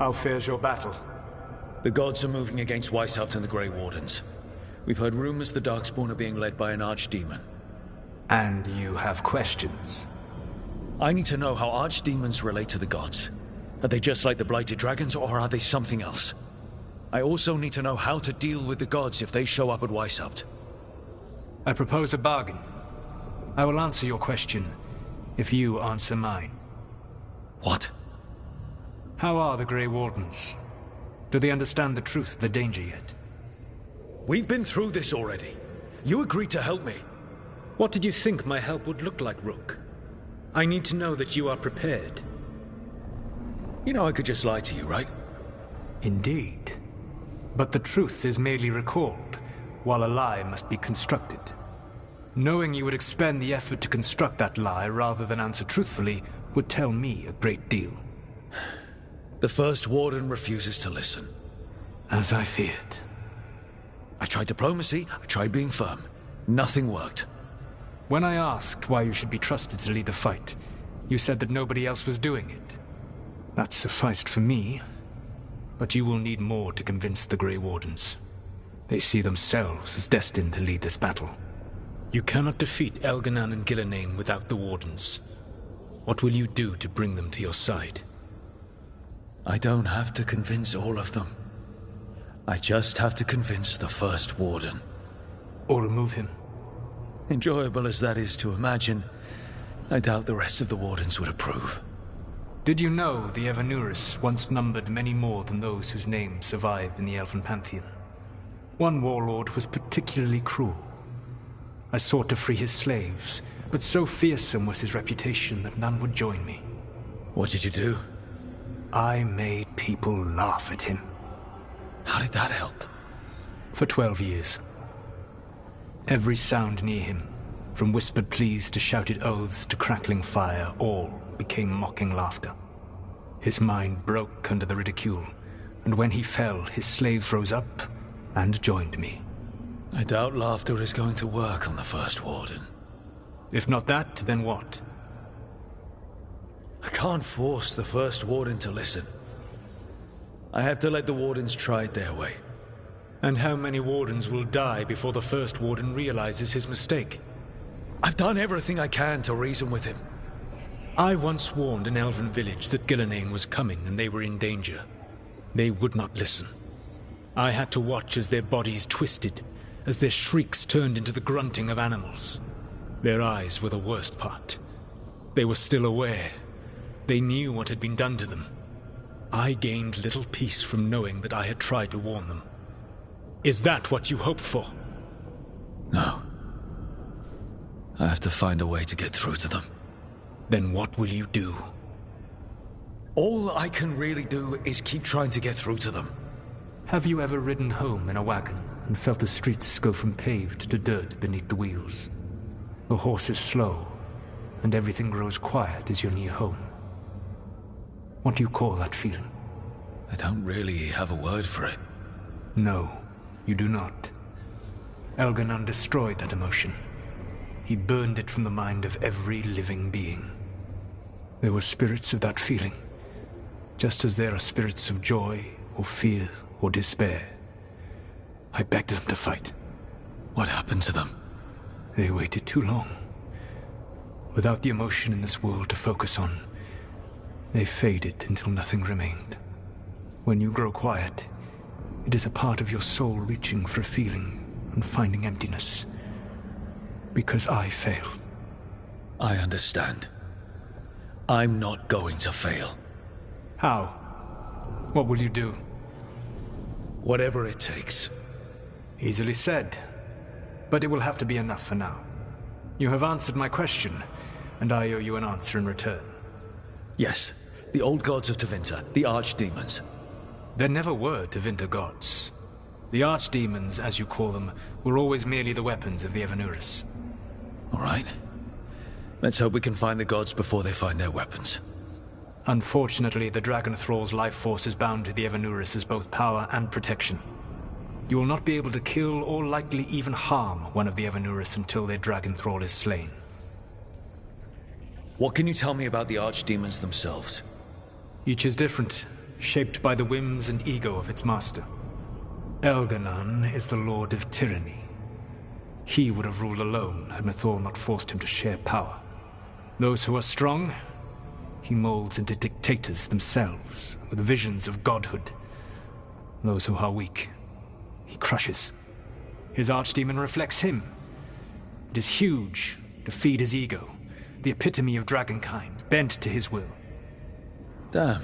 How fares your battle? The gods are moving against Weishaupt and the Grey Wardens. We've heard rumors the Darkspawn are being led by an archdemon. And you have questions? I need to know how archdemons relate to the gods. Are they just like the Blighted Dragons, or are they something else? I also need to know how to deal with the gods if they show up at Weishaupt. I propose a bargain. I will answer your question if you answer mine. What? How are the Grey Wardens? Do they understand the truth of the danger yet? We've been through this already. You agreed to help me. What did you think my help would look like, Rook? I need to know that you are prepared. You know I could just lie to you, right? Indeed. But the truth is merely recalled, while a lie must be constructed. Knowing you would expend the effort to construct that lie rather than answer truthfully would tell me a great deal. The First Warden refuses to listen. As I feared. I tried diplomacy, I tried being firm. Nothing worked. When I asked why you should be trusted to lead the fight, you said that nobody else was doing it. That sufficed for me, but you will need more to convince the Grey Wardens. They see themselves as destined to lead this battle. You cannot defeat Elganan and Gillenane without the Wardens. What will you do to bring them to your side? I don't have to convince all of them. I just have to convince the First Warden. Or remove him. Enjoyable as that is to imagine, I doubt the rest of the Wardens would approve. Did you know the Evanurus once numbered many more than those whose names survive in the Elven Pantheon? One warlord was particularly cruel. I sought to free his slaves, but so fearsome was his reputation that none would join me. What did you do? I made people laugh at him. How did that help? For 12 years. Every sound near him, from whispered pleas to shouted oaths to crackling fire, all became mocking laughter. His mind broke under the ridicule, and when he fell, his slaves rose up and joined me. I doubt laughter is going to work on the First Warden. If not that, then what? I can't force the First Warden to listen. I have to let the Wardens try it their way. And how many Wardens will die before the First Warden realizes his mistake? I've done everything I can to reason with him. I once warned an elven village that Gillenane was coming and they were in danger. They would not listen. I had to watch as their bodies twisted, as their shrieks turned into the grunting of animals. Their eyes were the worst part. They were still aware. They knew what had been done to them. I gained little peace from knowing that I had tried to warn them. Is that what you hope for? No. I have to find a way to get through to them. Then what will you do? All I can really do is keep trying to get through to them. Have you ever ridden home in a wagon and felt the streets go from paved to dirt beneath the wheels? The horse is slow, and everything grows quiet as you're near home. What do you call that feeling? I don't really have a word for it. No, you do not. Elganan destroyed that emotion. He burned it from the mind of every living being. There were spirits of that feeling, just as there are spirits of joy, or fear, or despair. I begged them to fight. What happened to them? They waited too long. Without the emotion in this world to focus on, they faded until nothing remained. When you grow quiet, it is a part of your soul reaching for a feeling and finding emptiness. Because I failed. I understand. I'm not going to fail. How? What will you do? Whatever it takes. Easily said. But it will have to be enough for now. You have answered my question, and I owe you an answer in return. Yes, the old gods of Tevinter, the archdemons. There never were Tevinter gods. The archdemons, as you call them, were always merely the weapons of the Evanurus. All right. Let's hope we can find the gods before they find their weapons. Unfortunately, the Dragon Thrall's life force is bound to the Evanurus as both power and protection. You will not be able to kill or likely even harm one of the Evanurus until their Dragon Thrall is slain. What can you tell me about the archdemons themselves? Each is different, shaped by the whims and ego of its master. Elganon is the Lord of Tyranny. He would have ruled alone had Mythal not forced him to share power. Those who are strong, he molds into dictators themselves, with visions of godhood. Those who are weak, he crushes. His archdemon reflects him. It is huge, to feed his ego, the epitome of dragonkind, bent to his will. Damn.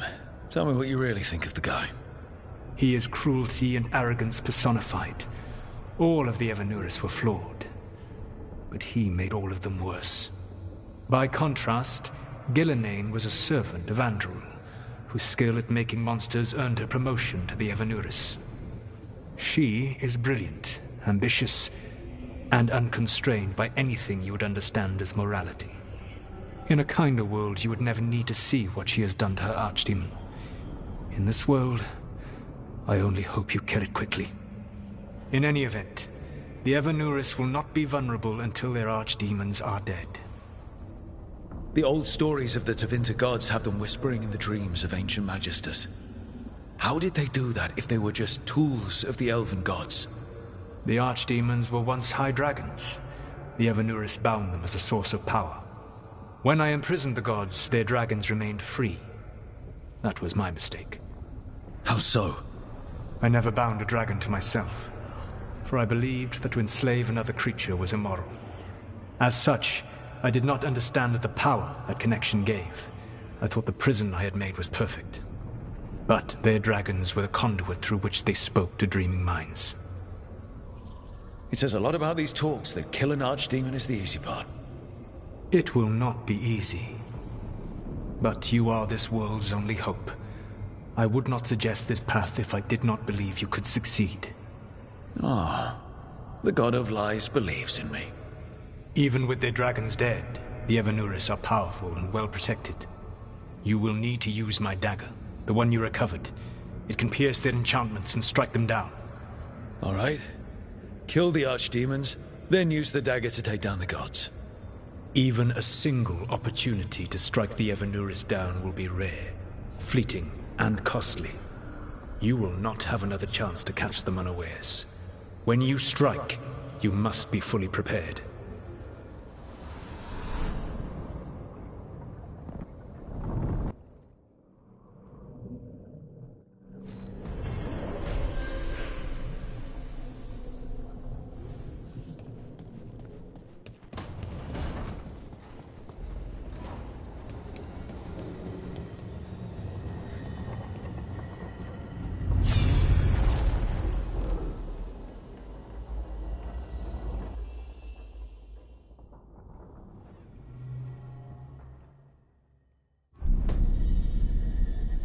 Tell me what you really think of the guy. He is cruelty and arrogance personified. All of the Evanuris were flawed, but he made all of them worse. By contrast, Gillenane was a servant of Andrul, whose skill at making monsters earned her promotion to the Evanuris. She is brilliant, ambitious, and unconstrained by anything you would understand as morality. In a kinder world, you would never need to see what she has done to her archdemon. In this world, I only hope you kill it quickly. In any event, the Evanuris will not be vulnerable until their archdemons are dead. The old stories of the Tevinter gods have them whispering in the dreams of ancient magisters. How did they do that if they were just tools of the elven gods? The archdemons were once high dragons. The Evanuris bound them as a source of power. When I imprisoned the gods, their dragons remained free. That was my mistake. How so? I never bound a dragon to myself, for I believed that to enslave another creature was immoral. As such, I did not understand the power that connection gave. I thought the prison I had made was perfect. But their dragons were the conduit through which they spoke to dreaming minds. It says a lot about these talks that kill an archdemon is the easy part. It will not be easy. But you are this world's only hope. I would not suggest this path if I did not believe you could succeed. Ah, the god of lies believes in me. Even with their dragons dead, the Evanuris are powerful and well protected. You will need to use my dagger, the one you recovered. It can pierce their enchantments and strike them down. All right. Kill the archdemons, then use the dagger to take down the gods. Even a single opportunity to strike the Evanuris down will be rare, fleeting, and costly. You will not have another chance to catch them unawares. When you strike, you must be fully prepared.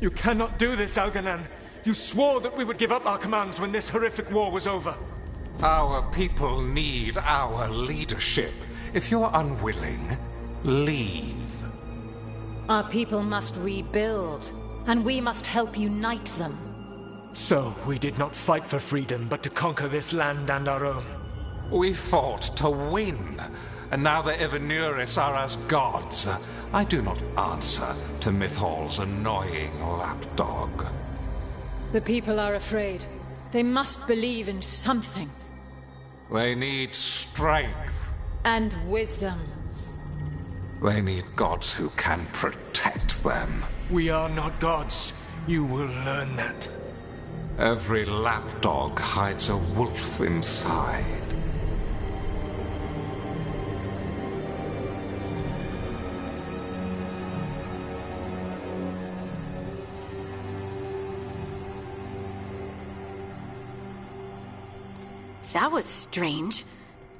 You cannot do this, Elganon. You swore that we would give up our commands when this horrific war was over. Our people need our leadership. If you're unwilling, leave. Our people must rebuild, and we must help unite them. So, we did not fight for freedom, but to conquer this land and our own. We fought to win, and now the Evanuris are as gods. I do not answer to Mythal's annoying lapdog. The people are afraid. They must believe in something. They need strength. And wisdom. They need gods who can protect them. We are not gods. You will learn that. Every lapdog hides a wolf inside. That was strange.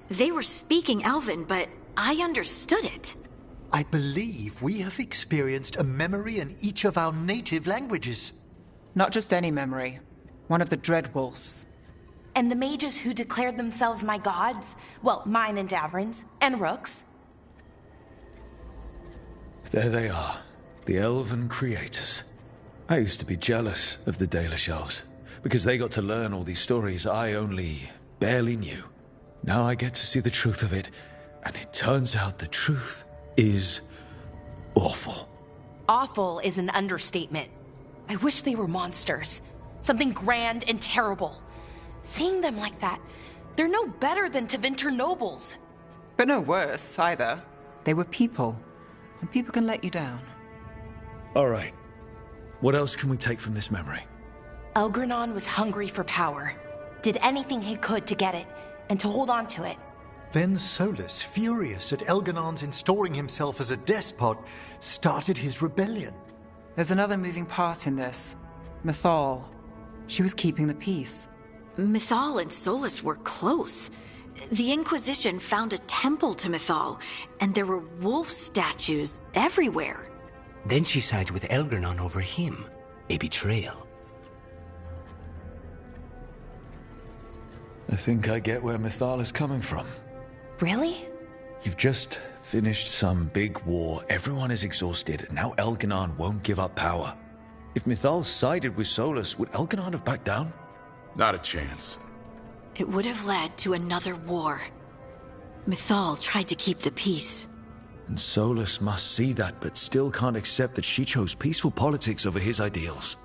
They were speaking Elven, but I understood it. I believe we have experienced a memory in each of our native languages. Not just any memory. One of the Dreadwolves. And the mages who declared themselves my gods? Well, mine and Davrin's, and Rook's. There they are, the elven creators. I used to be jealous of the Dalish elves, because they got to learn all these stories I only barely knew. Now I get to see the truth of it, and it turns out the truth is awful. Awful is an understatement. I wish they were monsters. Something grand and terrible. Seeing them like that, they're no better than Tevinter nobles. But no worse, either. They were people, and people can let you down. All right. What else can we take from this memory? Elgranon was hungry for power. Did anything he could to get it, and to hold on to it. Then Solus, furious at Elganon's installing himself as a despot, started his rebellion. There's another moving part in this. Mythal. She was keeping the peace. Mythal and Solus were close. The Inquisition found a temple to Mythal, and there were wolf statues everywhere. Then she sides with Elgranon over him. A betrayal. I think I get where Mythal is coming from. Really? You've just finished some big war, everyone is exhausted, and now Elganon won't give up power. If Mythal sided with Solus, would Elganon have backed down? Not a chance. It would have led to another war. Mythal tried to keep the peace. And Solus must see that, but still can't accept that she chose peaceful politics over his ideals.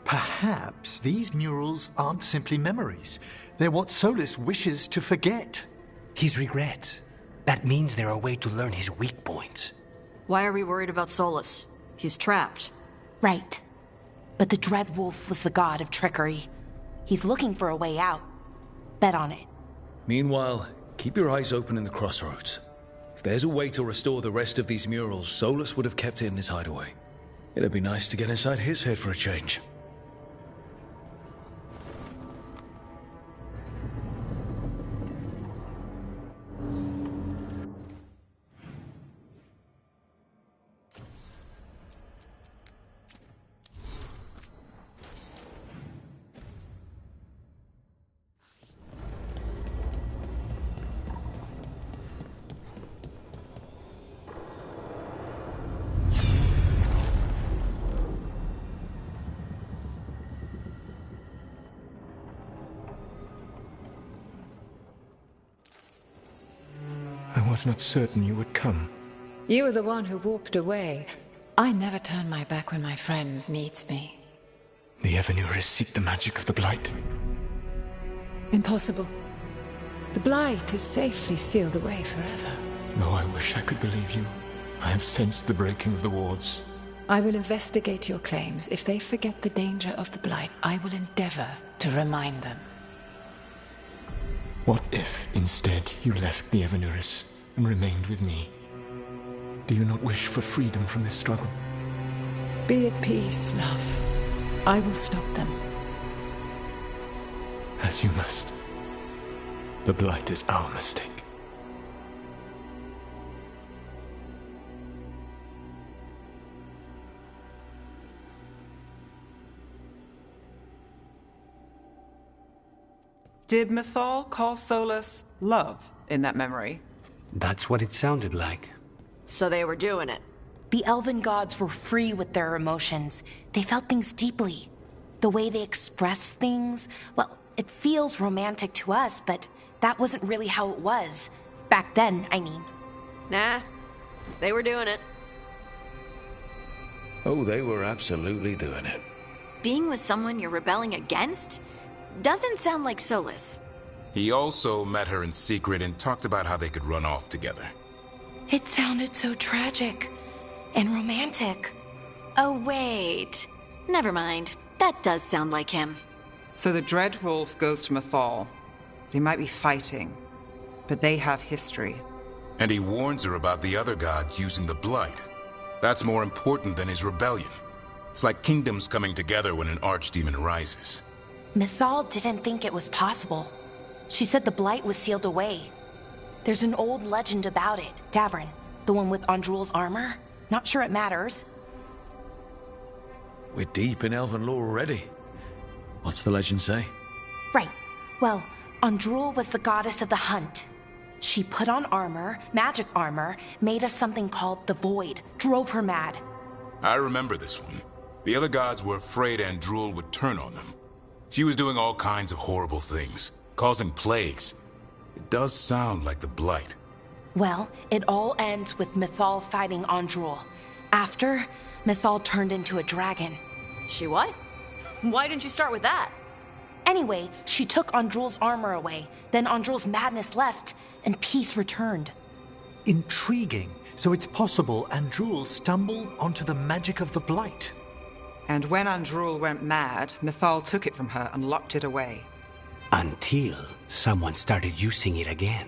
Perhaps these murals aren't simply memories. They're what Solus wishes to forget. His regrets. That means they're a way to learn his weak points. Why are we worried about Solus? He's trapped. Right. But the Dread Wolf was the god of trickery. He's looking for a way out. Bet on it. Meanwhile, keep your eyes open in the crossroads. If there's a way to restore the rest of these murals, Solus would have kept it in his hideaway. It'd be nice to get inside his head for a change. I was not certain you would come. You were the one who walked away. I never turn my back when my friend needs me. The Evanuris seek the magic of the Blight. Impossible. The Blight is safely sealed away forever. Though I wish I could believe you. I have sensed the breaking of the wards. I will investigate your claims. If they forget the danger of the Blight, I will endeavor to remind them. What if, instead, you left the Evanuris and remained with me? Do you not wish for freedom from this struggle? Be at peace, love. I will stop them. As you must. The Blight is our mistake. Did Mythal call Solus love in that memory? That's what it sounded like. So they were doing it. The elven gods were free with their emotions. They felt things deeply. The way they express things, well, it feels romantic to us, but that wasn't really how it was. Back then, I mean. Nah, they were doing it. Oh, they were absolutely doing it. Being with someone you're rebelling against? Doesn't sound like Solus. He also met her in secret and talked about how they could run off together. It sounded so tragic and romantic. Oh, wait. Never mind. That does sound like him. So the Dread Wolf goes to Mythal. They might be fighting, but they have history. And he warns her about the other gods using the Blight. That's more important than his rebellion. It's like kingdoms coming together when an archdemon rises. Mythal didn't think it was possible. She said the Blight was sealed away. There's an old legend about it. Davrin, the one with Andrul's armor. Not sure it matters. We're deep in elven lore already. What's the legend say? Right. Well, Andrul was the goddess of the hunt. She put on armor, magic armor, made of something called the Void. Drove her mad. I remember this one. The other gods were afraid Andrul would turn on them. She was doing all kinds of horrible things, causing plagues. It does sound like the Blight. Well, it all ends with Mythal fighting Andrul. After, Mythal turned into a dragon. She what? Why didn't you start with that? Anyway, she took Andrul's armor away, then Andrul's madness left, and peace returned. Intriguing. So it's possible Andrul stumbled onto the magic of the Blight. And when Andrul went mad, Mythal took it from her and locked it away. Until someone started using it again.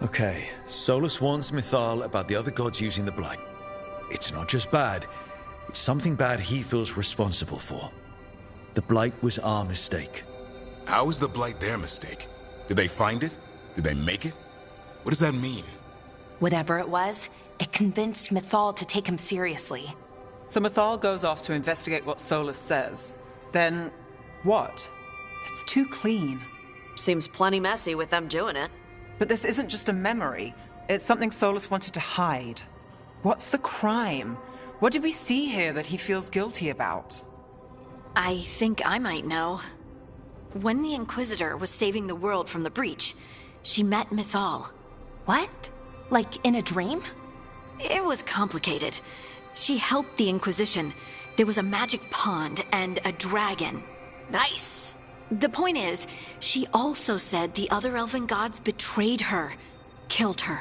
Okay, Solus warns Mythal about the other gods using the Blight. It's not just bad, it's something bad he feels responsible for. The Blight was our mistake. How is the Blight their mistake? Did they find it? Did they make it? What does that mean? Whatever it was, it convinced Mythal to take him seriously. So Mythal goes off to investigate what Solus says. Then, what? It's too clean. Seems plenty messy with them doing it. But this isn't just a memory. It's something Solus wanted to hide. What's the crime? What did we see here that he feels guilty about? I think I might know. When the Inquisitor was saving the world from the breach, she met Mythal. What? Like in a dream? It was complicated. She helped the Inquisition. There was a magic pond and a dragon. Nice. The point is, she also said the other elven gods betrayed her, killed her.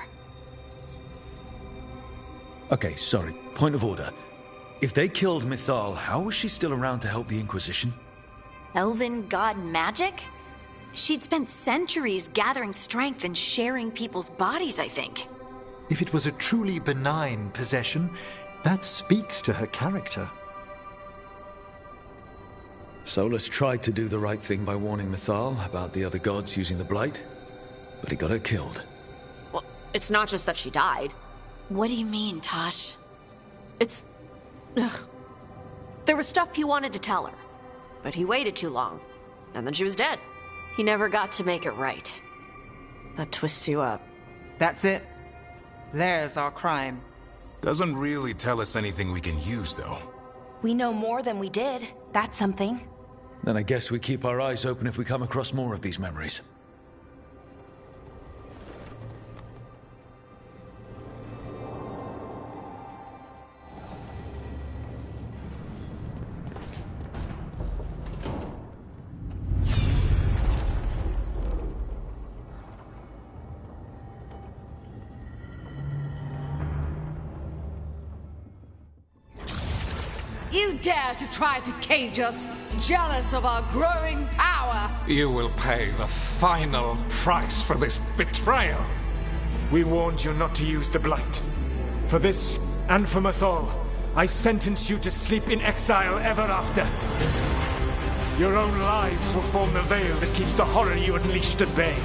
Okay, sorry. Point of order. If they killed Mythal, how was she still around to help the Inquisition? Elven god magic? She'd spent centuries gathering strength and sharing people's bodies, I think. If it was a truly benign possession, that speaks to her character. Solus tried to do the right thing by warning Mythal about the other gods using the Blight, but he got her killed. Well, it's not just that she died. What do you mean, Tosh? It's... Ugh. There was stuff he wanted to tell her, but he waited too long, and then she was dead. He never got to make it right. That twists you up. That's it. There's our crime. Doesn't really tell us anything we can use, though. We know more than we did. That's something. Then I guess we keep our eyes open if we come across more of these memories. You dare to try to cage us, jealous of our growing power! You will pay the final price for this betrayal. We warned you not to use the Blight. For this, and for Mythal, I sentence you to sleep in exile ever after. Your own lives will form the veil that keeps the horror you unleashed at bay.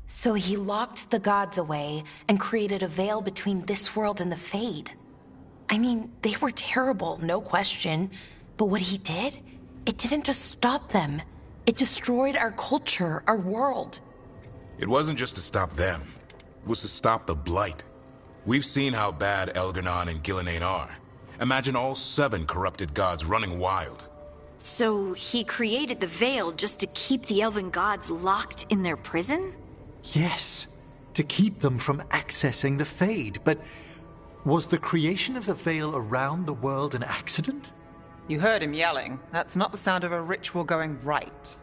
So he locked the gods away and created a veil between this world and the Fade. I mean, they were terrible, no question. But what he did, it didn't just stop them. It destroyed our culture, our world. It wasn't just to stop them. It was to stop the Blight. We've seen how bad Elganon and Gillenane are. Imagine all 7 corrupted gods running wild. So he created the veil just to keep the elven gods locked in their prison? Yes, to keep them from accessing the Fade. But was the creation of the veil around the world an accident? You heard him yelling. That's not the sound of a ritual going right.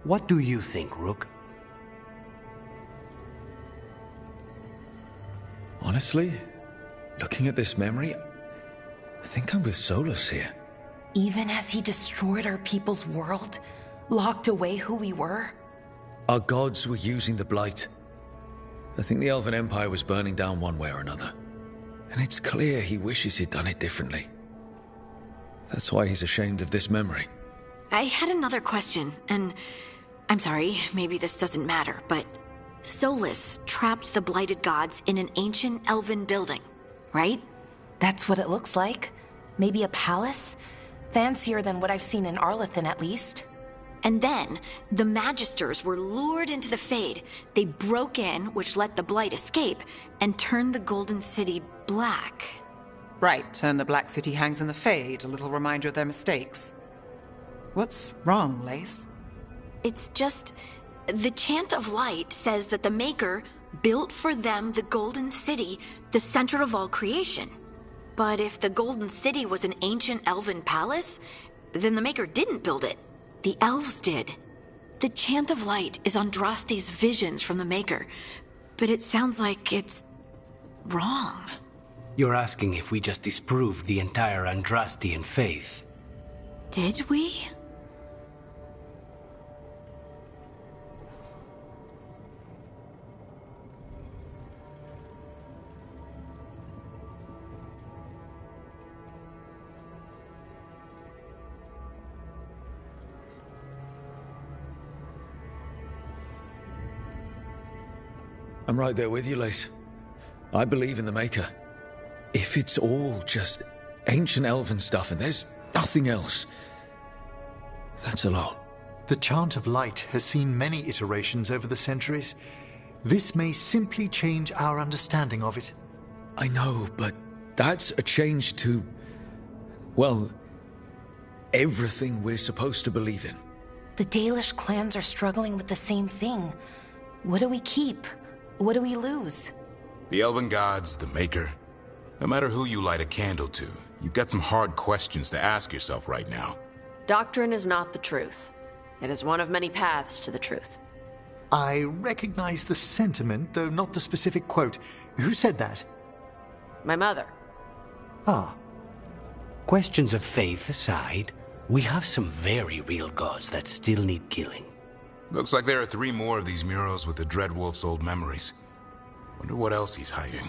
What do you think, Rook? Honestly, looking at this memory, I think I'm with Solus here. Even as he destroyed our people's world, locked away who we were? Our gods were using the Blight. I think the Elven Empire was burning down one way or another. And it's clear he wishes he'd done it differently. That's why he's ashamed of this memory. I had another question, and I'm sorry, maybe this doesn't matter, but Solus trapped the blighted gods in an ancient elven building, right? That's what it looks like. Maybe a palace? Fancier than what I've seen in Arlethan, at least. And then, the Magisters were lured into the Fade. They broke in, which let the Blight escape, and turned the Golden City black. Right, and the Black City hangs in the Fade, a little reminder of their mistakes. What's wrong, Lace? It's just... the Chant of Light says that the Maker built for them the Golden City, the center of all creation. But if the Golden City was an ancient elven palace, then the Maker didn't build it. The elves did. The Chant of Light is Andraste's visions from the Maker, but it sounds like it's wrong. You're asking if we just disproved the entire Andrastian faith. Did we? I'm right there with you, Lace. I believe in the Maker. If it's all just ancient elven stuff and there's nothing else, that's a lot. The Chant of Light has seen many iterations over the centuries. This may simply change our understanding of it. I know, but that's a change to, well, everything we're supposed to believe in. The Dalish clans are struggling with the same thing. What do we keep? What do we lose? The Elven Gods, the Maker. No matter who you light a candle to, you've got some hard questions to ask yourself right now. Doctrine is not the truth. It is one of many paths to the truth. I recognize the sentiment, though not the specific quote. Who said that? My mother. Ah. Questions of faith aside, we have some very real gods that still need killing. Looks like there are 3 more of these murals with the Dreadwolf's old memories. Wonder what else he's hiding.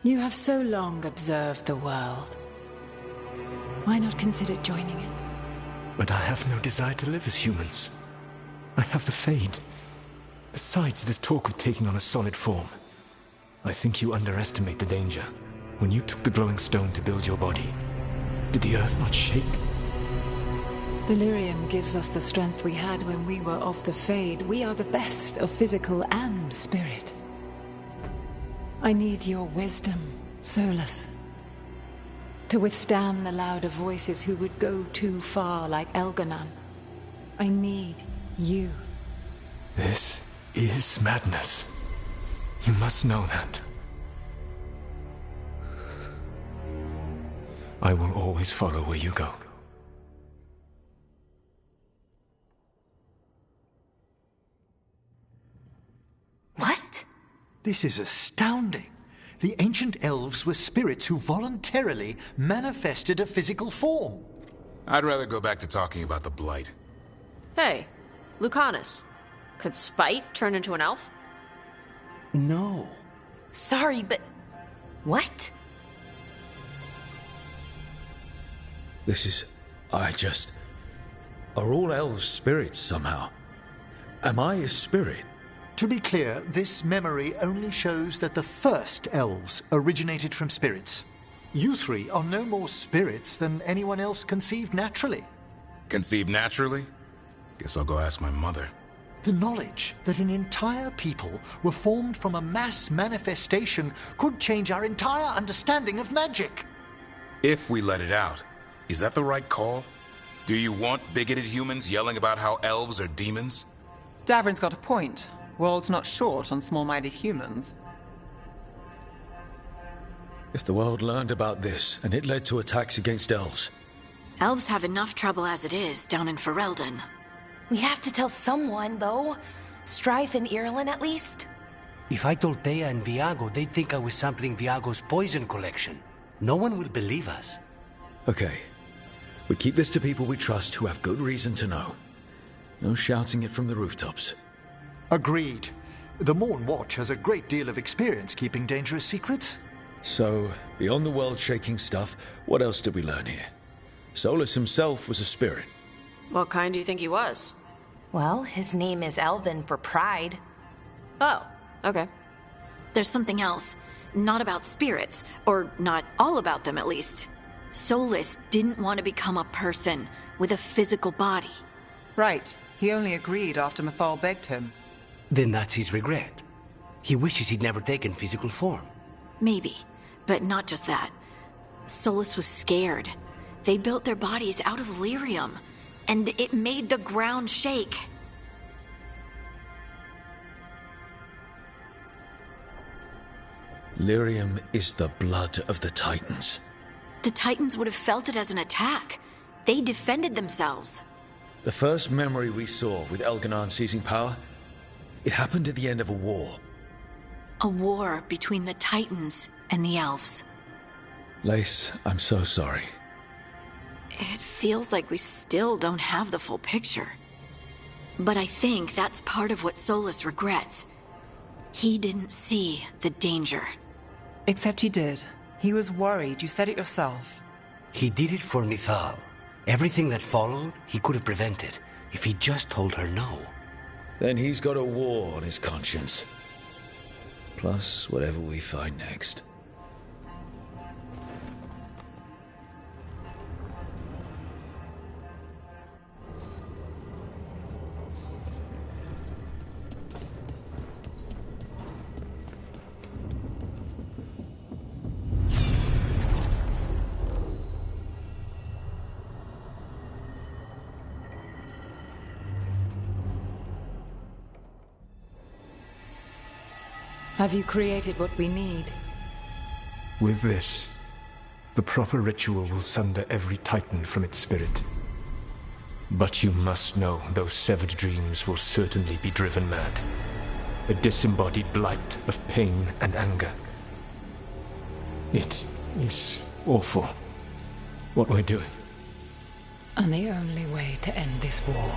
You have so long observed the world. Why not consider joining it? But I have no desire to live as humans. I have the Fade. Besides this talk of taking on a solid form, I think you underestimate the danger. When you took the glowing stone to build your body, did the earth not shake? Delirium gives us the strength we had when we were of the Fade. We are the best of physical and spirit. I need your wisdom, Solus, to withstand the louder voices who would go too far like Elganon. I need you. This is madness. You must know that. I will always follow where you go. What? This is astounding. The ancient elves were spirits who voluntarily manifested a physical form. I'd rather go back to talking about the Blight. Hey, Lucanus. Could Spite turn into an elf? No. Sorry, but... what? This is... Are all elves spirits somehow? Am I a spirit? To be clear, this memory only shows that the first elves originated from spirits. You 3 are no more spirits than anyone else conceived naturally. Conceived naturally? Guess I'll go ask my mother. The knowledge that an entire people were formed from a mass manifestation could change our entire understanding of magic. If we let it out, is that the right call? Do you want bigoted humans yelling about how elves are demons? Davrin's got a point. World's not short on small-minded humans. If the world learned about this, and it led to attacks against elves... Elves have enough trouble as it is down in Ferelden. We have to tell someone, though. Strife and Irulan, at least. If I told Thea and Viago, they'd think I was sampling Viago's poison collection. No one will believe us. Okay. We keep this to people we trust who have good reason to know. No shouting it from the rooftops. Agreed. The Morn Watch has a great deal of experience keeping dangerous secrets. So, beyond the world-shaking stuff, what else did we learn here? Solus himself was a spirit. What kind do you think he was? Well, his name is Elvin for pride. Oh, okay. There's something else. Not about spirits, or not all about them at least. Solus didn't want to become a person with a physical body. Right. He only agreed after Mathal begged him. Then that's his regret. He wishes he'd never taken physical form. Maybe, but not just that. Solus was scared. They built their bodies out of lyrium, and it made the ground shake. Lyrium is the blood of the Titans. The Titans would have felt it as an attack. They defended themselves. The first memory we saw with Elganon seizing power, it happened at the end of a war. A war between the Titans and the elves. Lace, I'm so sorry. It feels like we still don't have the full picture. But I think that's part of what Solus regrets. He didn't see the danger. Except he did. He was worried. You said it yourself. He did it for Mithal. Everything that followed, he could have prevented if he just told her no. Then he's got a war on his conscience. Plus, whatever we find next. Have you created what we need? With this, the proper ritual will sunder every Titan from its spirit. But you must know those severed dreams will certainly be driven mad. A disembodied blight of pain and anger. It is awful what we're doing. And the only way to end this war.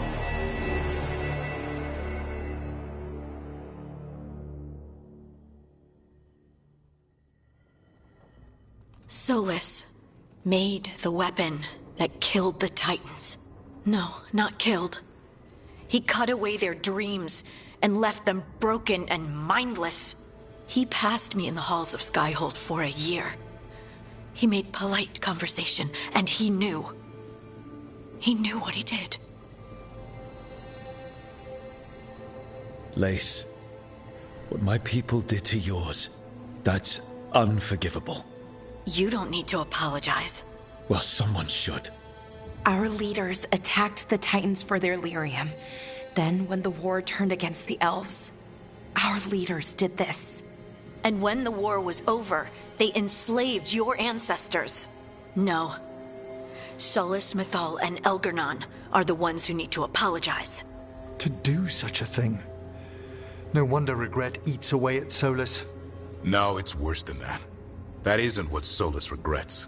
Solus made the weapon that killed the Titans. No, not killed. He cut away their dreams and left them broken and mindless. He passed me in the halls of Skyhold for a year. He made polite conversation, and he knew. He knew what he did. Lace, what my people did to yours, that's unforgivable. You don't need to apologize. Well, someone should. Our leaders attacked the Titans for their lyrium. Then, when the war turned against the elves, our leaders did this. And when the war was over, they enslaved your ancestors. No. Solus, Mithal, and Elgarnon are the ones who need to apologize. To do such a thing. No wonder regret eats away at Solus. No, it's worse than that. That isn't what Solus regrets.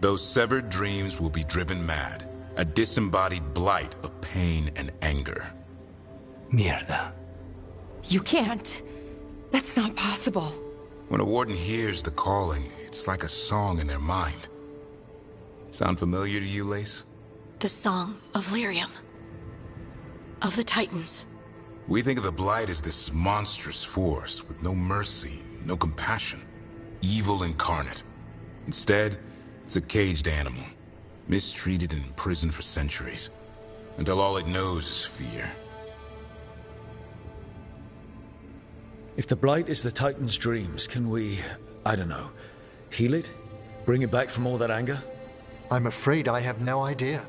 Those severed dreams will be driven mad. A disembodied blight of pain and anger. Mierda. You can't. That's not possible. When a warden hears the calling, it's like a song in their mind. Sound familiar to you, Lace? The song of lyrium. Of the Titans. We think of the Blight as this monstrous force with no mercy, no compassion. Evil incarnate. Instead, it's a caged animal, mistreated and imprisoned for centuries, until all it knows is fear. If the Blight is the Titan's dreams, can we, I don't know, heal it? Bring it back from all that anger? I'm afraid I have no idea.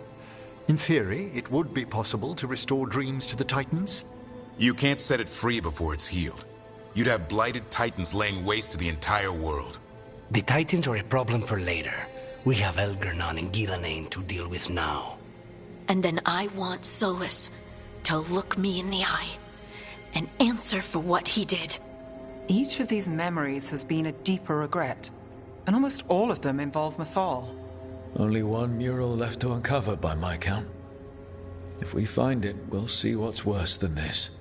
In theory, it would be possible to restore dreams to the Titans. You can't set it free before it's healed. You'd have blighted Titans laying waste to the entire world. The Titans are a problem for later. We have Elgarnon and Ghilanane to deal with now. And then I want Solus to look me in the eye and answer for what he did. Each of these memories has been a deeper regret, and almost all of them involve Mathal. Only one mural left to uncover by my count. If we find it, we'll see what's worse than this.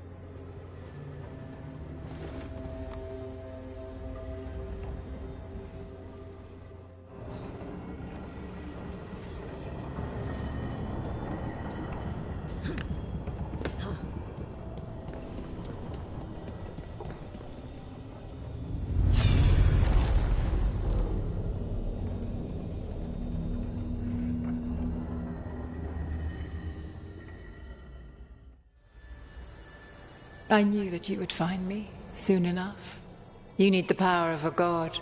I knew that you would find me soon enough. You need the power of a god,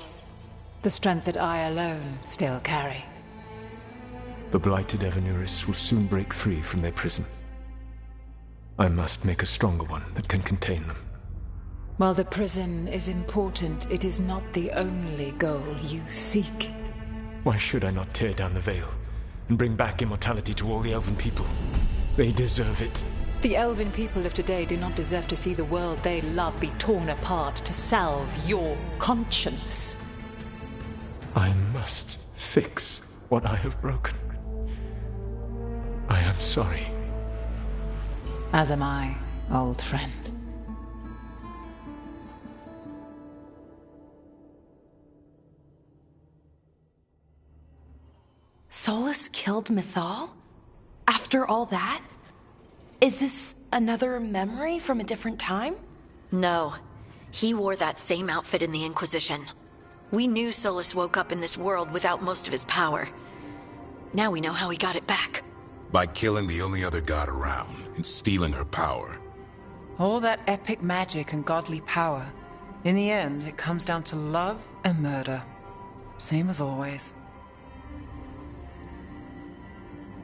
the strength that I alone still carry. The blighted Evanuris will soon break free from their prison. I must make a stronger one that can contain them. While the prison is important, it is not the only goal you seek. Why should I not tear down the veil and bring back immortality to all the Elven people? They deserve it. The Elven people of today do not deserve to see the world they love be torn apart to salve your conscience. I must fix what I have broken. I am sorry. As am I, old friend. Solus killed Mythal? After all that? Is this another memory from a different time? No. He wore that same outfit in the Inquisition. We knew Solus woke up in this world without most of his power. Now we know how he got it back. By killing the only other god around and stealing her power. All that epic magic and godly power. In the end, it comes down to love and murder. Same as always.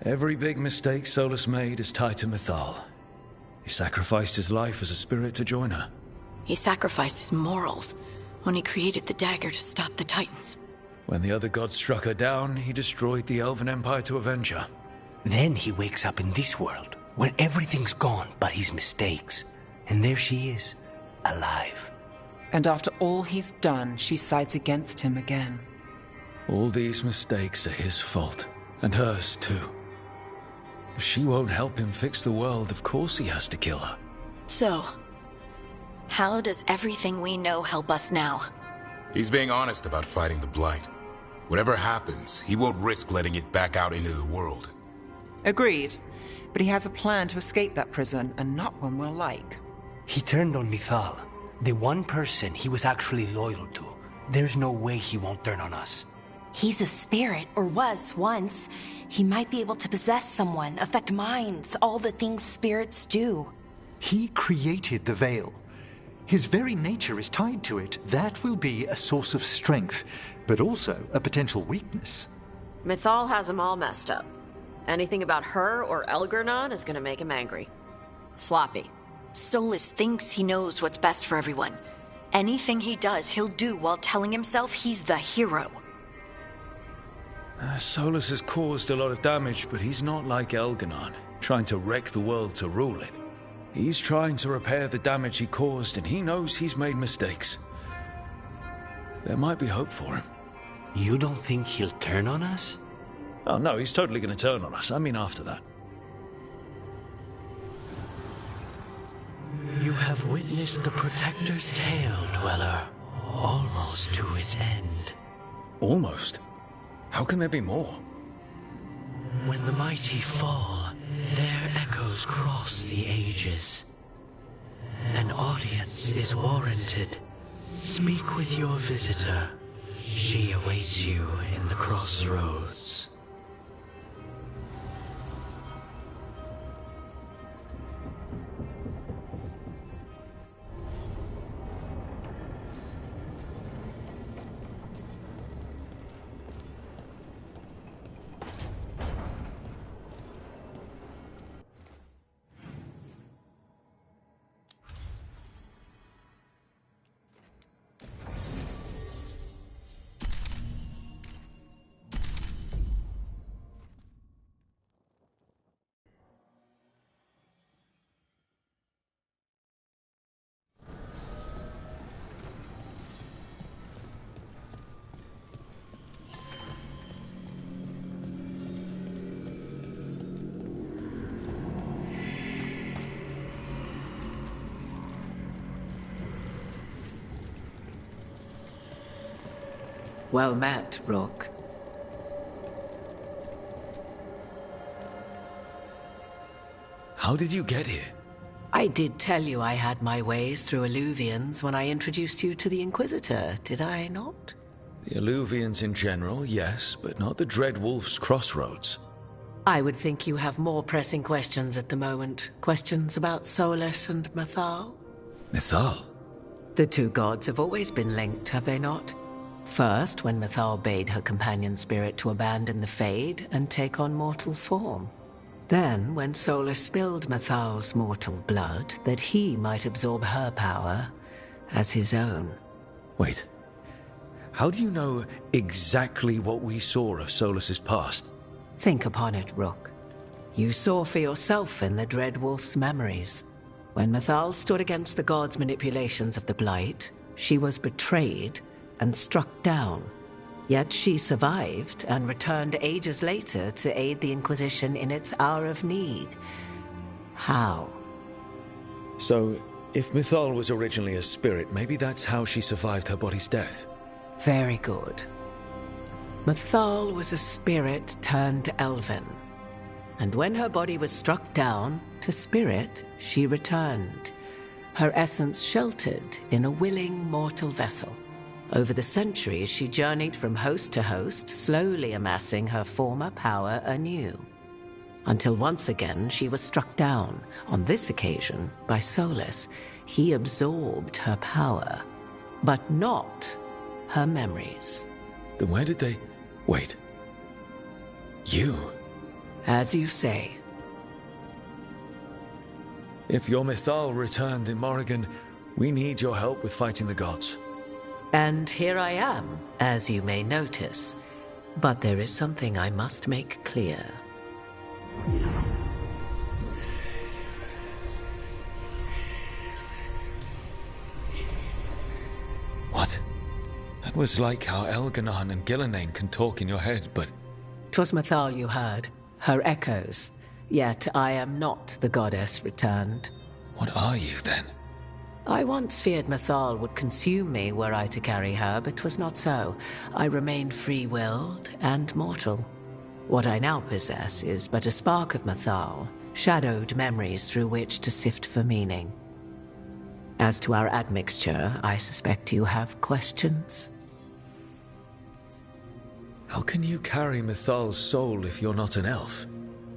Every big mistake Solus made is tied to Mythal. He sacrificed his life as a spirit to join her. He sacrificed his morals when he created the dagger to stop the Titans. When the other gods struck her down, he destroyed the Elven Empire to avenge her. Then he wakes up in this world, where everything's gone but his mistakes. And there she is, alive. And after all he's done, she sides against him again. All these mistakes are his fault, and hers too. If she won't help him fix the world, of course he has to kill her. So, how does everything we know help us now? He's being honest about fighting the Blight. Whatever happens, he won't risk letting it back out into the world. Agreed. But he has a plan to escape that prison, and not one we'll like. He turned on Mythal, the one person he was actually loyal to. There's no way he won't turn on us. He's a spirit, or was once. He might be able to possess someone, affect minds, all the things spirits do. He created the veil. His very nature is tied to it. That will be a source of strength, but also a potential weakness. Mythal has him all messed up. Anything about her or Elgernon is gonna make him angry. Sloppy. Solus thinks he knows what's best for everyone. Anything he does, he'll do while telling himself he's the hero. Solus has caused a lot of damage, but he's not like Elgernon, trying to wreck the world to rule it. He's trying to repair the damage he caused, and he knows he's made mistakes. There might be hope for him. You don't think he'll turn on us? Oh no, he's totally going to turn on us. I mean, after that. You have witnessed the Protector's tale, Dweller, almost to its end. Almost? How can there be more? When the mighty fall, their echoes cross the ages. An audience is warranted. Speak with your visitor. She awaits you in the crossroads. Well met, Rook. How did you get here? I did tell you I had my ways through Illuvians when I introduced you to the Inquisitor, did I not? The Illuvians in general, yes, but not the Dread Wolf's crossroads. I would think you have more pressing questions at the moment. Questions about Solus and Mythal? Mythal? The two gods have always been linked, have they not? First, when Mythal bade her companion spirit to abandon the Fade and take on mortal form. Then, when Solus spilled Mythal's mortal blood, that he might absorb her power as his own. Wait. How do you know exactly what we saw of Solus's past? Think upon it, Rook. You saw for yourself in the Dread Wolf's memories. When Mythal stood against the gods' manipulations of the Blight, she was betrayed and struck down. Yet she survived and returned ages later to aid the Inquisition in its hour of need. How? So, if Mythal was originally a spirit, maybe that's how she survived her body's death. Very good. Mythal was a spirit turned elven. And when her body was struck down, to spirit, she returned. Her essence sheltered in a willing mortal vessel. Over the centuries, she journeyed from host to host, slowly amassing her former power anew. Until once again, she was struck down, on this occasion, by Solus. He absorbed her power, but not her memories. Then where did they... Wait. You? As you say. If your Mythal returned in Morrigan, we need your help with fighting the gods. And here I am, as you may notice. But there is something I must make clear. What? That was like how Elganon and Gillenane can talk in your head, but... 'Twas Mythal you heard, her echoes. Yet I am not the goddess returned. What are you, then? I once feared Mythal would consume me were I to carry her, but 'twas not so. I remained free-willed and mortal. What I now possess is but a spark of Mythal, shadowed memories through which to sift for meaning. As to our admixture, I suspect you have questions. How can you carry Mythal's soul if you're not an elf?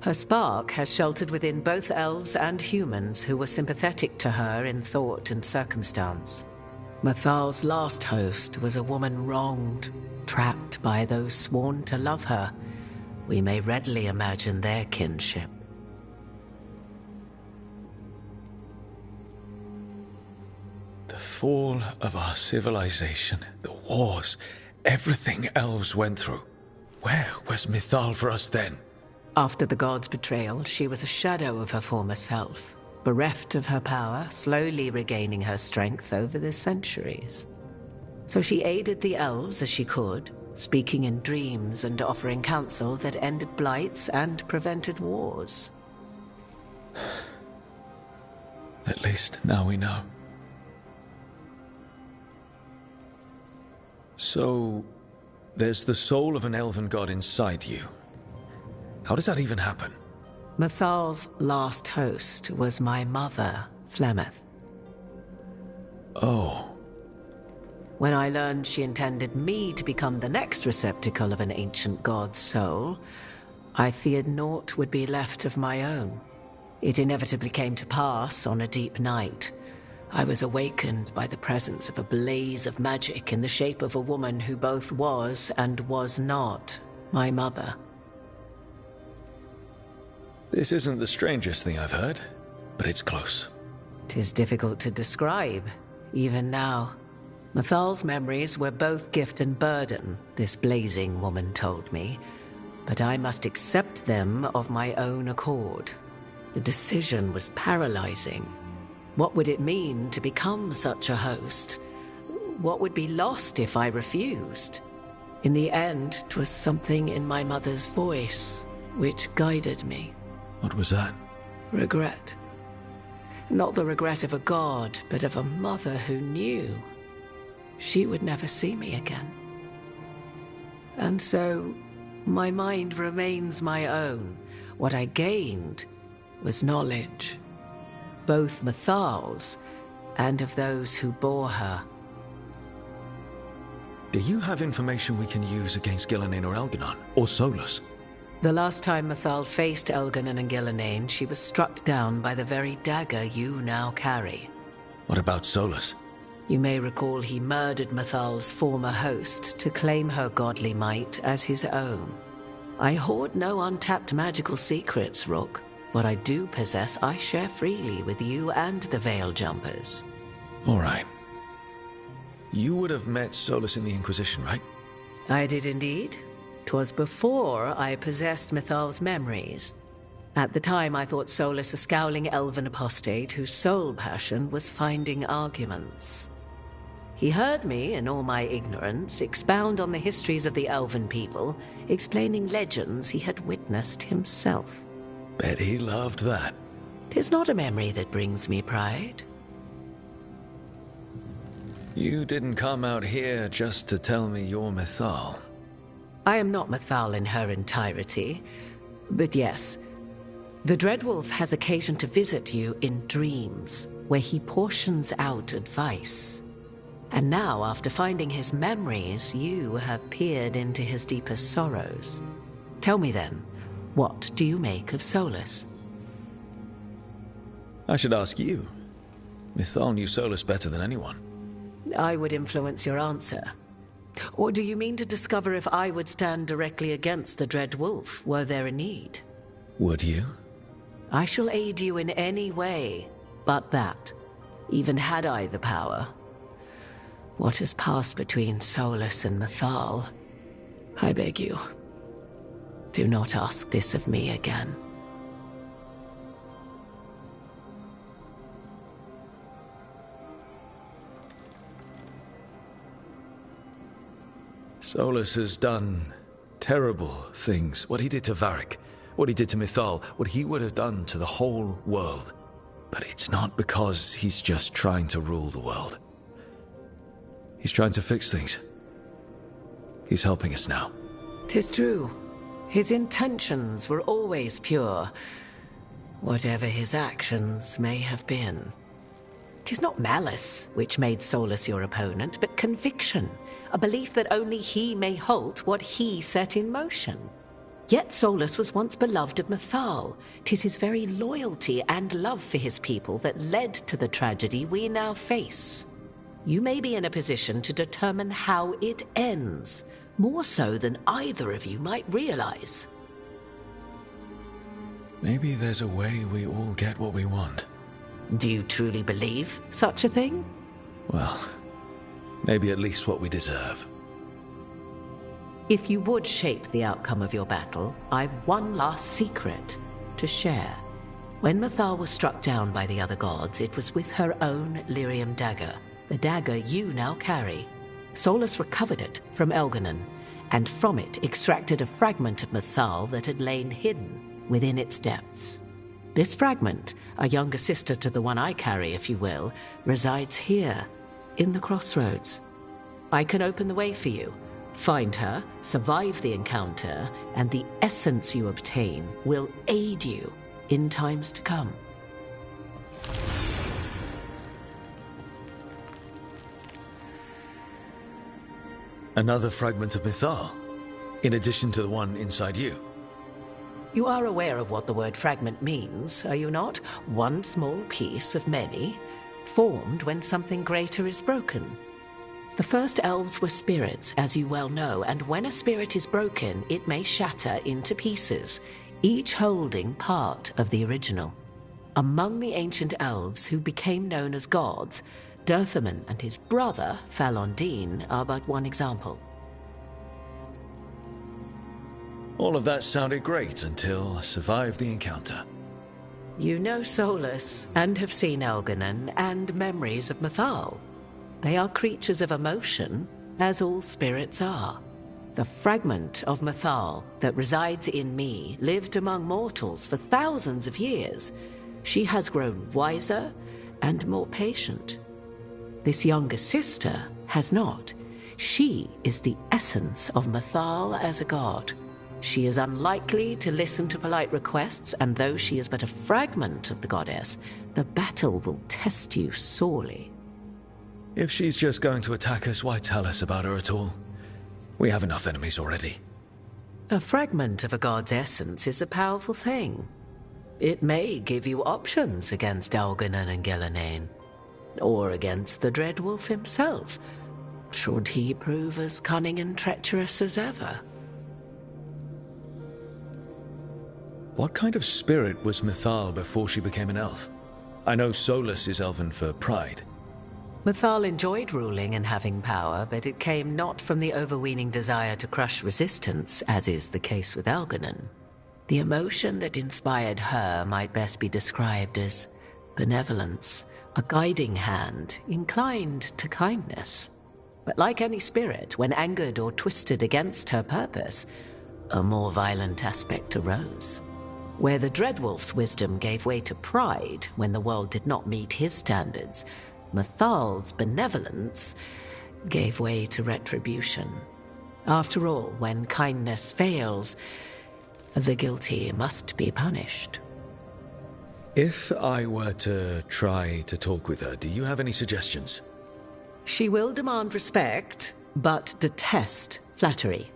Her spark has sheltered within both elves and humans who were sympathetic to her in thought and circumstance. Mythal's last host was a woman wronged, trapped by those sworn to love her. We may readily imagine their kinship. The fall of our civilization, the wars, everything elves went through. Where was Mythal for us then? After the gods' betrayal, she was a shadow of her former self, bereft of her power, slowly regaining her strength over the centuries. So she aided the elves as she could, speaking in dreams and offering counsel that ended blights and prevented wars. At least now we know. So, there's the soul of an elven god inside you. How does that even happen? Mythal's last host was my mother, Flemeth. Oh. When I learned she intended me to become the next receptacle of an ancient god's soul, I feared naught would be left of my own. It inevitably came to pass on a deep night. I was awakened by the presence of a blaze of magic in the shape of a woman who both was and was not my mother. This isn't the strangest thing I've heard, but it's close. 'Tis difficult to describe, even now. Mythal's memories were both gift and burden, this blazing woman told me, but I must accept them of my own accord. The decision was paralyzing. What would it mean to become such a host? What would be lost if I refused? In the end, 'twas something in my mother's voice which guided me. What was that? Regret. Not the regret of a god, but of a mother who knew she would never see me again. And so, my mind remains my own. What I gained was knowledge, both Mythal's and of those who bore her. Do you have information we can use against Gillenane or Elganon, or Solus? The last time Mythal faced Elganon and Gillenane, she was struck down by the very dagger you now carry. What about Solus? You may recall he murdered Mathal's former host to claim her godly might as his own. I hoard no untapped magical secrets, Rook. What I do possess, I share freely with you and the Veil Jumpers. All right. You would have met Solus in the Inquisition, right? I did indeed. 'Twas before I possessed Mathal's memories. At the time, I thought Solus a scowling elven apostate whose sole passion was finding arguments. He heard me, in all my ignorance, expound on the histories of the elven people, explaining legends he had witnessed himself. Bet he loved that. 'Tis not a memory that brings me pride. You didn't come out here just to tell me you're Mythal. I am not Mythal in her entirety, but yes, the Dreadwolf has occasion to visit you in dreams, where he portions out advice. And now, after finding his memories, you have peered into his deepest sorrows. Tell me then, what do you make of Solus? I should ask you. Mythal knew Solus better than anyone. I would influence your answer. Or do you mean to discover if I would stand directly against the Dread Wolf, were there a need? Would you? I shall aid you in any way, but that, even had I the power. What has passed between Solus and Mythal, I beg you, do not ask this of me again. Solus has done terrible things. What he did to Varric, what he did to Mythal, what he would have done to the whole world. But it's not because he's just trying to rule the world. He's trying to fix things. He's helping us now. 'Tis true. His intentions were always pure, whatever his actions may have been. 'Tis not malice which made Solus your opponent, but conviction, a belief that only he may halt what he set in motion. Yet Solus was once beloved of Mythal. 'Tis his very loyalty and love for his people that led to the tragedy we now face. You may be in a position to determine how it ends, more so than either of you might realize. Maybe there's a way we all get what we want. Do you truly believe such a thing? Well, maybe at least what we deserve. If you would shape the outcome of your battle, I've one last secret to share. When Mythal was struck down by the other gods, it was with her own lyrium dagger, the dagger you now carry. Solus recovered it from Elganon, and from it extracted a fragment of Mythal that had lain hidden within its depths. This fragment, a younger sister to the one I carry, if you will, resides here, in the crossroads. I can open the way for you. Find her, survive the encounter, and the essence you obtain will aid you in times to come. Another fragment of Mythal, in addition to the one inside you. You are aware of what the word fragment means, are you not? One small piece of many, formed when something greater is broken. The first elves were spirits, as you well know, and when a spirit is broken, it may shatter into pieces, each holding part of the original. Among the ancient elves who became known as gods, Dirthaman and his brother, Falondine, are but one example. All of that sounded great until I survived the encounter. You know Solus, and have seen Elganon, and memories of Mythal. They are creatures of emotion, as all spirits are. The fragment of Mythal that resides in me lived among mortals for thousands of years. She has grown wiser and more patient. This younger sister has not. She is the essence of Mythal as a god. She is unlikely to listen to polite requests, and though she is but a fragment of the goddess, the battle will test you sorely. If she's just going to attack us, why tell us about her at all? We have enough enemies already. A fragment of a god's essence is a powerful thing. It may give you options against Elganon and Gillenane. or against the Dreadwolf himself, should he prove as cunning and treacherous as ever. What kind of spirit was Mythal before she became an elf? I know Solus is elven for pride. Mythal enjoyed ruling and having power, but it came not from the overweening desire to crush resistance, as is the case with Elganon. The emotion that inspired her might best be described as benevolence, a guiding hand, inclined to kindness. But like any spirit, when angered or twisted against her purpose, a more violent aspect arose. Where the Dreadwolf's wisdom gave way to pride when the world did not meet his standards, Mythal's benevolence gave way to retribution. After all, when kindness fails, the guilty must be punished. If I were to try to talk with her, do you have any suggestions? She will demand respect, but detest flattery.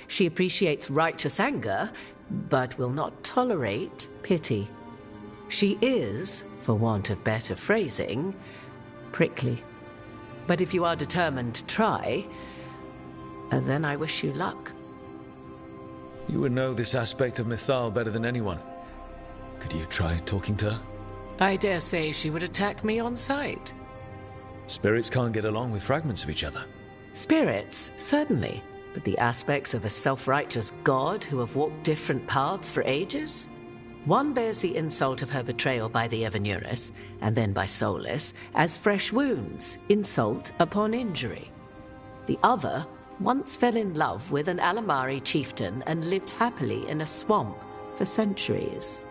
She appreciates righteous anger, but will not tolerate pity. She is, for want of better phrasing, prickly. But if you are determined to try, then I wish you luck. You would know this aspect of Mythal better than anyone. Could you try talking to her? I dare say she would attack me on sight. Spirits can't get along with fragments of each other. Spirits, certainly. But the aspects of a self-righteous god who have walked different paths for ages? One bears the insult of her betrayal by the Evanurus, and then by Solus, as fresh wounds, insult upon injury. The other once fell in love with an Alamari chieftain and lived happily in a swamp for centuries.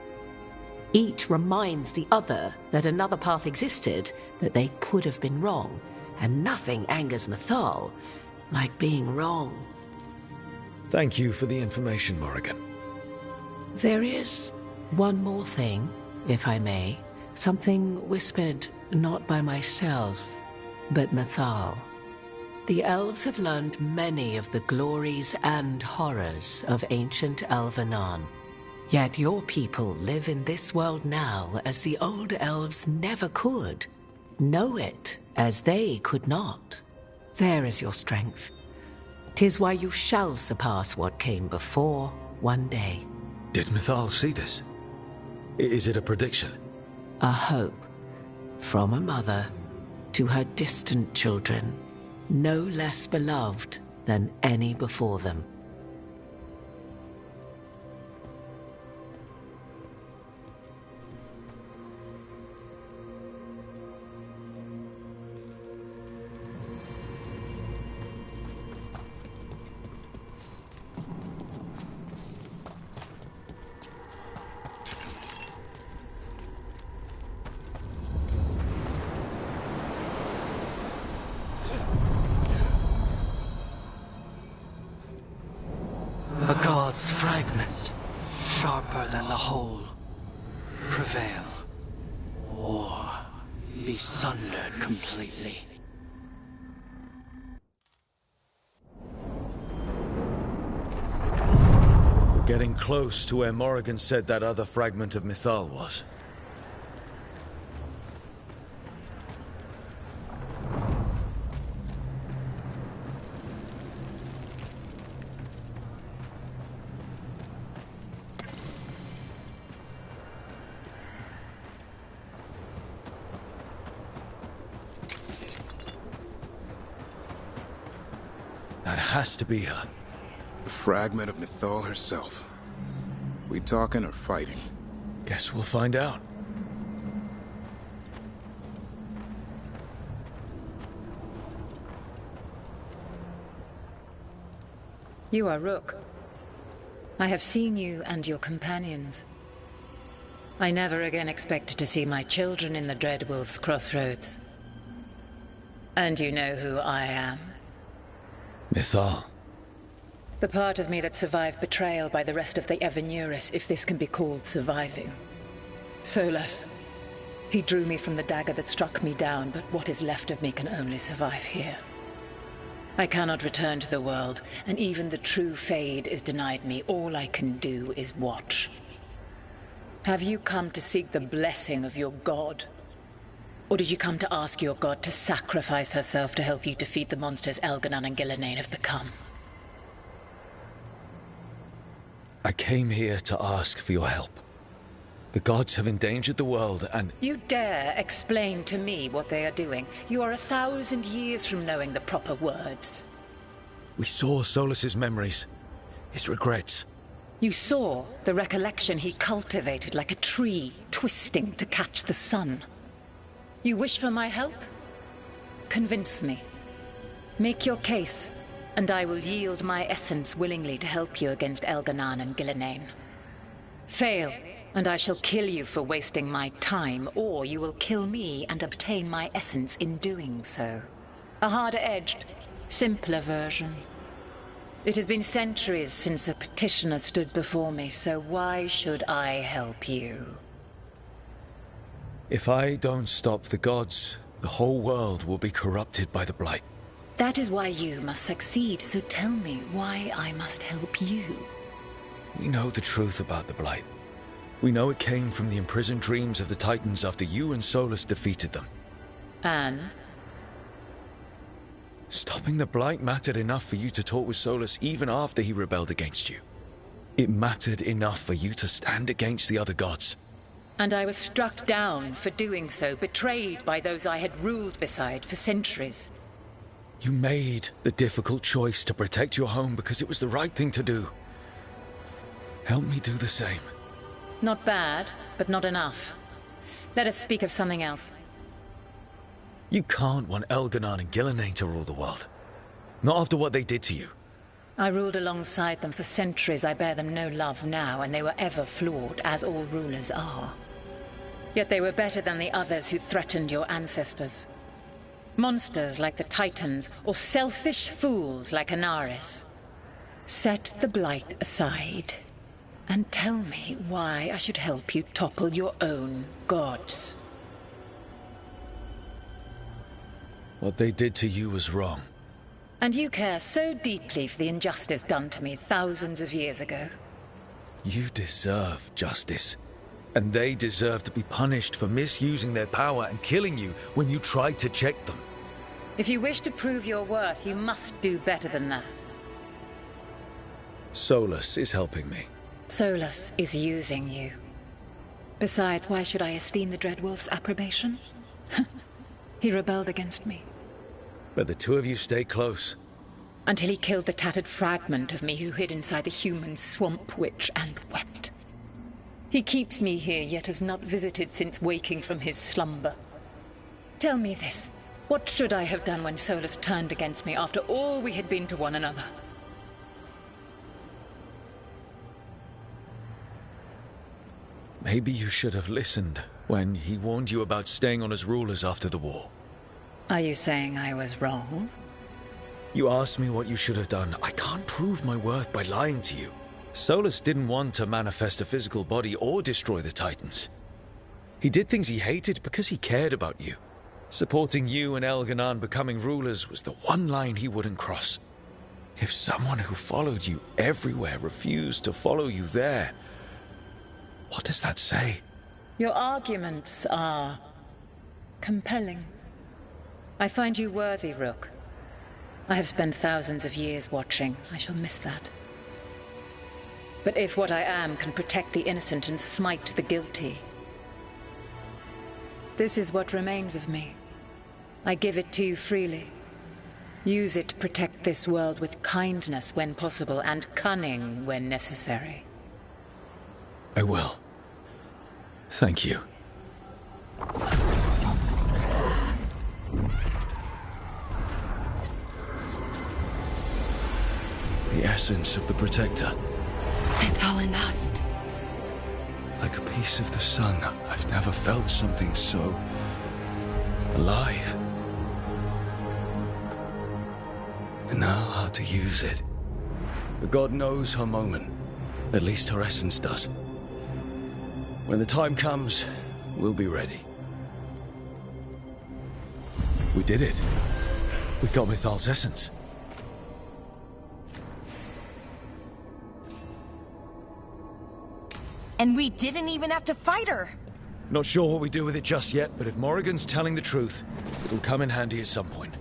Each reminds the other that another path existed, that they could have been wrong, and nothing angers Mythal like being wrong. Thank you for the information, Morrigan. There is one more thing, if I may. Something whispered not by myself, but Mythal. The elves have learned many of the glories and horrors of ancient Elvenon. Yet your people live in this world now as the old elves never could. Know it as they could not. There is your strength. 'Tis why you shall surpass what came before one day. Did Mythal see this? Is it a prediction? A hope from a mother to her distant children, no less beloved than any before them. A god's fragment, sharper than the whole. Prevail, or be sundered completely. We're getting close to where Morrigan said that other fragment of Mythal was. That has to be her. A fragment of Mythal herself. We talking or fighting? Guess we'll find out. You are Rook. I have seen you and your companions. I never again expected to see my children in the Dreadwolf's crossroads. And you know who I am. Mythal. The part of me that survived betrayal by the rest of the Evanurus, if this can be called surviving. Solus. He drew me from the dagger that struck me down, but what is left of me can only survive here. I cannot return to the world, and even the true Fade is denied me. All I can do is watch. Have you come to seek the blessing of your god? Or did you come to ask your god to sacrifice herself to help you defeat the monsters Elganon and Gillenane have become? I came here to ask for your help. The gods have endangered the world and... You dare explain to me what they are doing? You are 1,000 years from knowing the proper words. We saw Solus's memories, his regrets. You saw the recollection he cultivated like a tree, twisting to catch the sun. You wish for my help? Convince me. Make your case, and I will yield my essence willingly to help you against Elganon and Gillenane. Fail, and I shall kill you for wasting my time, or you will kill me and obtain my essence in doing so. A harder-edged, simpler version. It has been centuries since a petitioner stood before me, so why should I help you? If I don't stop the gods, the whole world will be corrupted by the Blight. That is why you must succeed, so tell me why I must help you. We know the truth about the Blight. We know it came from the imprisoned dreams of the Titans after you and Solus defeated them. And? Stopping the Blight mattered enough for you to talk with Solus even after he rebelled against you. It mattered enough for you to stand against the other gods. And I was struck down for doing so, betrayed by those I had ruled beside for centuries. You made the difficult choice to protect your home because it was the right thing to do. Help me do the same. Not bad, but not enough. Let us speak of something else. You can't want Elganon and Gillenane to rule the world. Not after what they did to you. I ruled alongside them for centuries. I bear them no love now, and they were ever flawed, as all rulers are. Yet they were better than the others who threatened your ancestors. Monsters like the Titans, or selfish fools like Anaris. Set the Blight aside, and tell me why I should help you topple your own gods. What they did to you was wrong. And you care so deeply for the injustice done to me thousands of years ago. You deserve justice. And they deserve to be punished for misusing their power and killing you when you tried to check them. If you wish to prove your worth, you must do better than that. Solus is helping me. Solus is using you. Besides, why should I esteem the Dreadwolf's approbation? He rebelled against me. But the two of you stay close. Until he killed the tattered fragment of me who hid inside the human swamp witch and wept. He keeps me here, yet has not visited since waking from his slumber. Tell me this. What should I have done when Solus turned against me after all we had been to one another? Maybe you should have listened when he warned you about staying on as rulers after the war. Are you saying I was wrong? You asked me what you should have done. I can't prove my worth by lying to you. Solus didn't want to manifest a physical body or destroy the Titans. He did things he hated because he cared about you. Supporting you and Elganon becoming rulers was the one line he wouldn't cross. If someone who followed you everywhere refused to follow you there, what does that say? Your arguments are compelling. I find you worthy, Rook. I have spent thousands of years watching. I shall miss that. But if what I am can protect the innocent and smite the guilty, this is what remains of me. I give it to you freely. Use it to protect this world with kindness when possible and cunning when necessary. I will. Thank you. The essence of the Protector. Mythalinast. Like a piece of the sun, I've never felt something so alive. And now how to use it. The god knows her moment. At least her essence does. When the time comes, we'll be ready. We did it. We got Mythal's essence. And we didn't even have to fight her. Not sure what we do with it just yet, but if Morrigan's telling the truth, it'll come in handy at some point.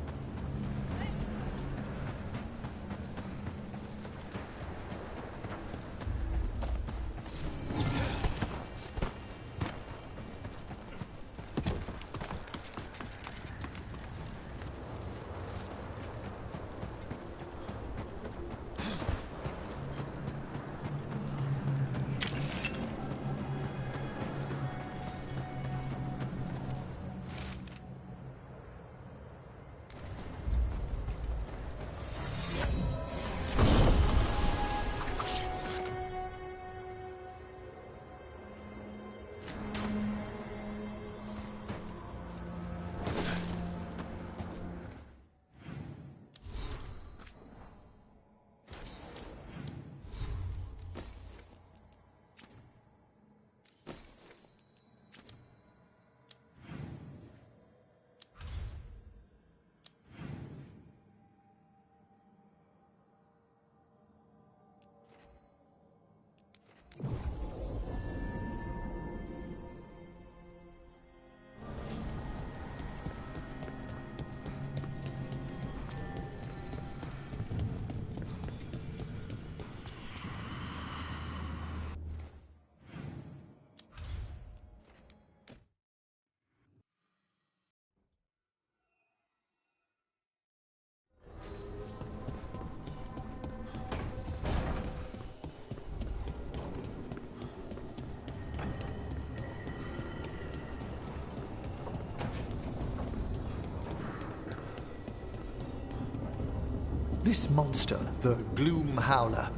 This monster, the Gloom Howler,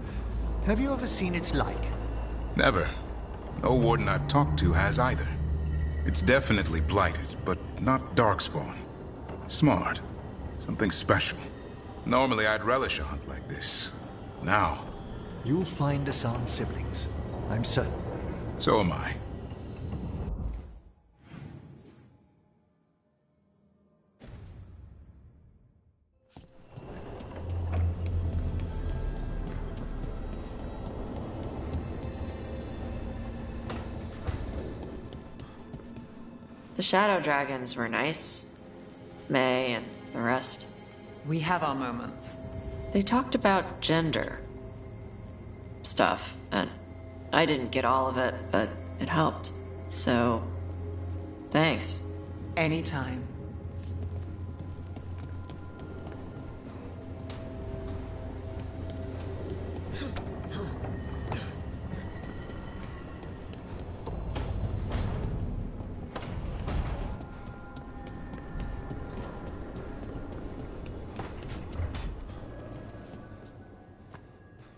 have you ever seen its like? Never. No warden I've talked to has either. It's definitely blighted, but not Darkspawn. Smart. Something special. Normally I'd relish a hunt like this. Now... You'll find Asan's siblings. I'm certain. So am I. The Shadow Dragons were nice. May and the rest. We have our moments. They talked about gender stuff, and I didn't get all of it, but it helped. So, thanks. Anytime.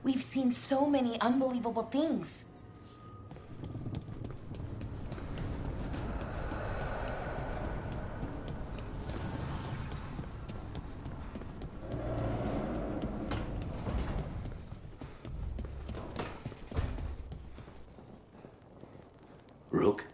We've seen so many unbelievable things. Rook?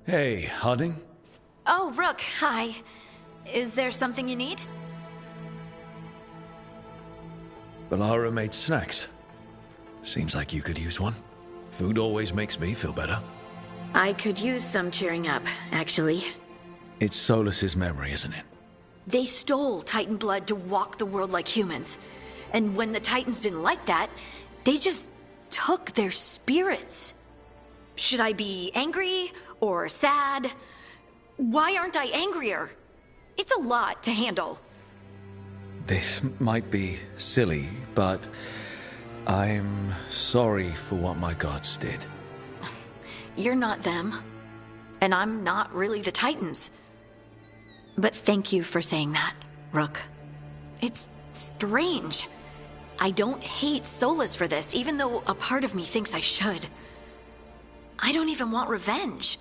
Hey, Harding? Oh, Rook, hi. Is there something you need? Balara made snacks. Seems like you could use one. Food always makes me feel better. I could use some cheering up, actually. It's Solus's memory, isn't it? They stole Titan blood to walk the world like humans. And when the Titans didn't like that, they just took their spirits. Should I be angry or sad? Why aren't I angrier? It's a lot to handle. This might be silly, but I'm sorry for what my gods did. You're not them. And I'm not really the Titans. But thank you for saying that, Rook. It's strange. I don't hate Solus for this, even though a part of me thinks I should. I don't even want revenge.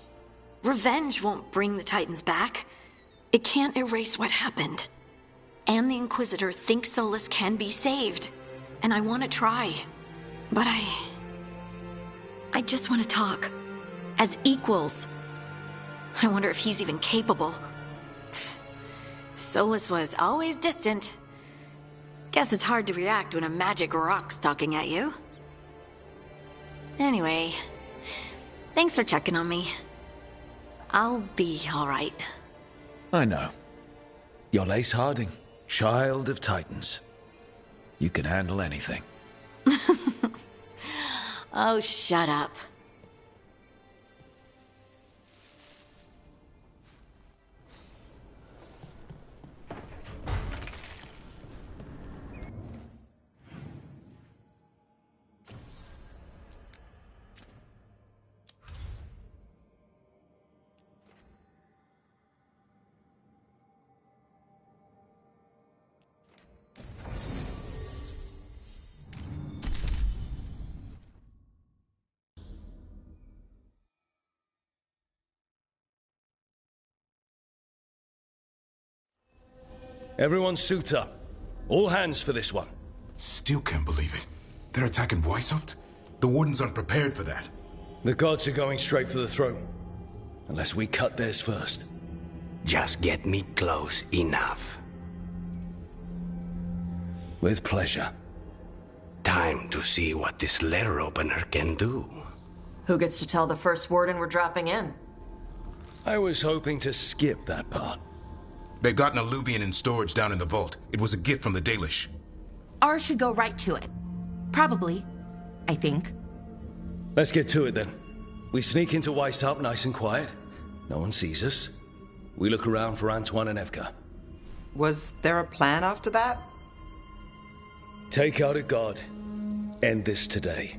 Revenge won't bring the Titans back. It can't erase what happened. and the Inquisitor think Solus can be saved. And I want to try. But I just want to talk. As equals. I wonder if he's even capable. Solus was always distant. Guess it's hard to react when a magic rock's talking at you. Anyway, thanks for checking on me. I'll be alright. I know. You're Lace Harding, child of Titans. You can handle anything. Oh, shut up. Everyone suit up. All hands for this one. Still can't believe it. They're attacking Weishaupt? The Wardens aren't prepared for that. The gods are going straight for the throne. Unless we cut theirs first. Just get me close enough. With pleasure. Time to see what this letter opener can do. Who gets to tell the first warden we're dropping in? I was hoping to skip that part. They've got an alluvian in storage down in the vault. It was a gift from the Dalish. Ours should go right to it. Probably. I think. Let's get to it then. We sneak into Weishaupt nice and quiet. No one sees us. We look around for Antoine and Evka. Was there a plan after that? Take out a god. End this today.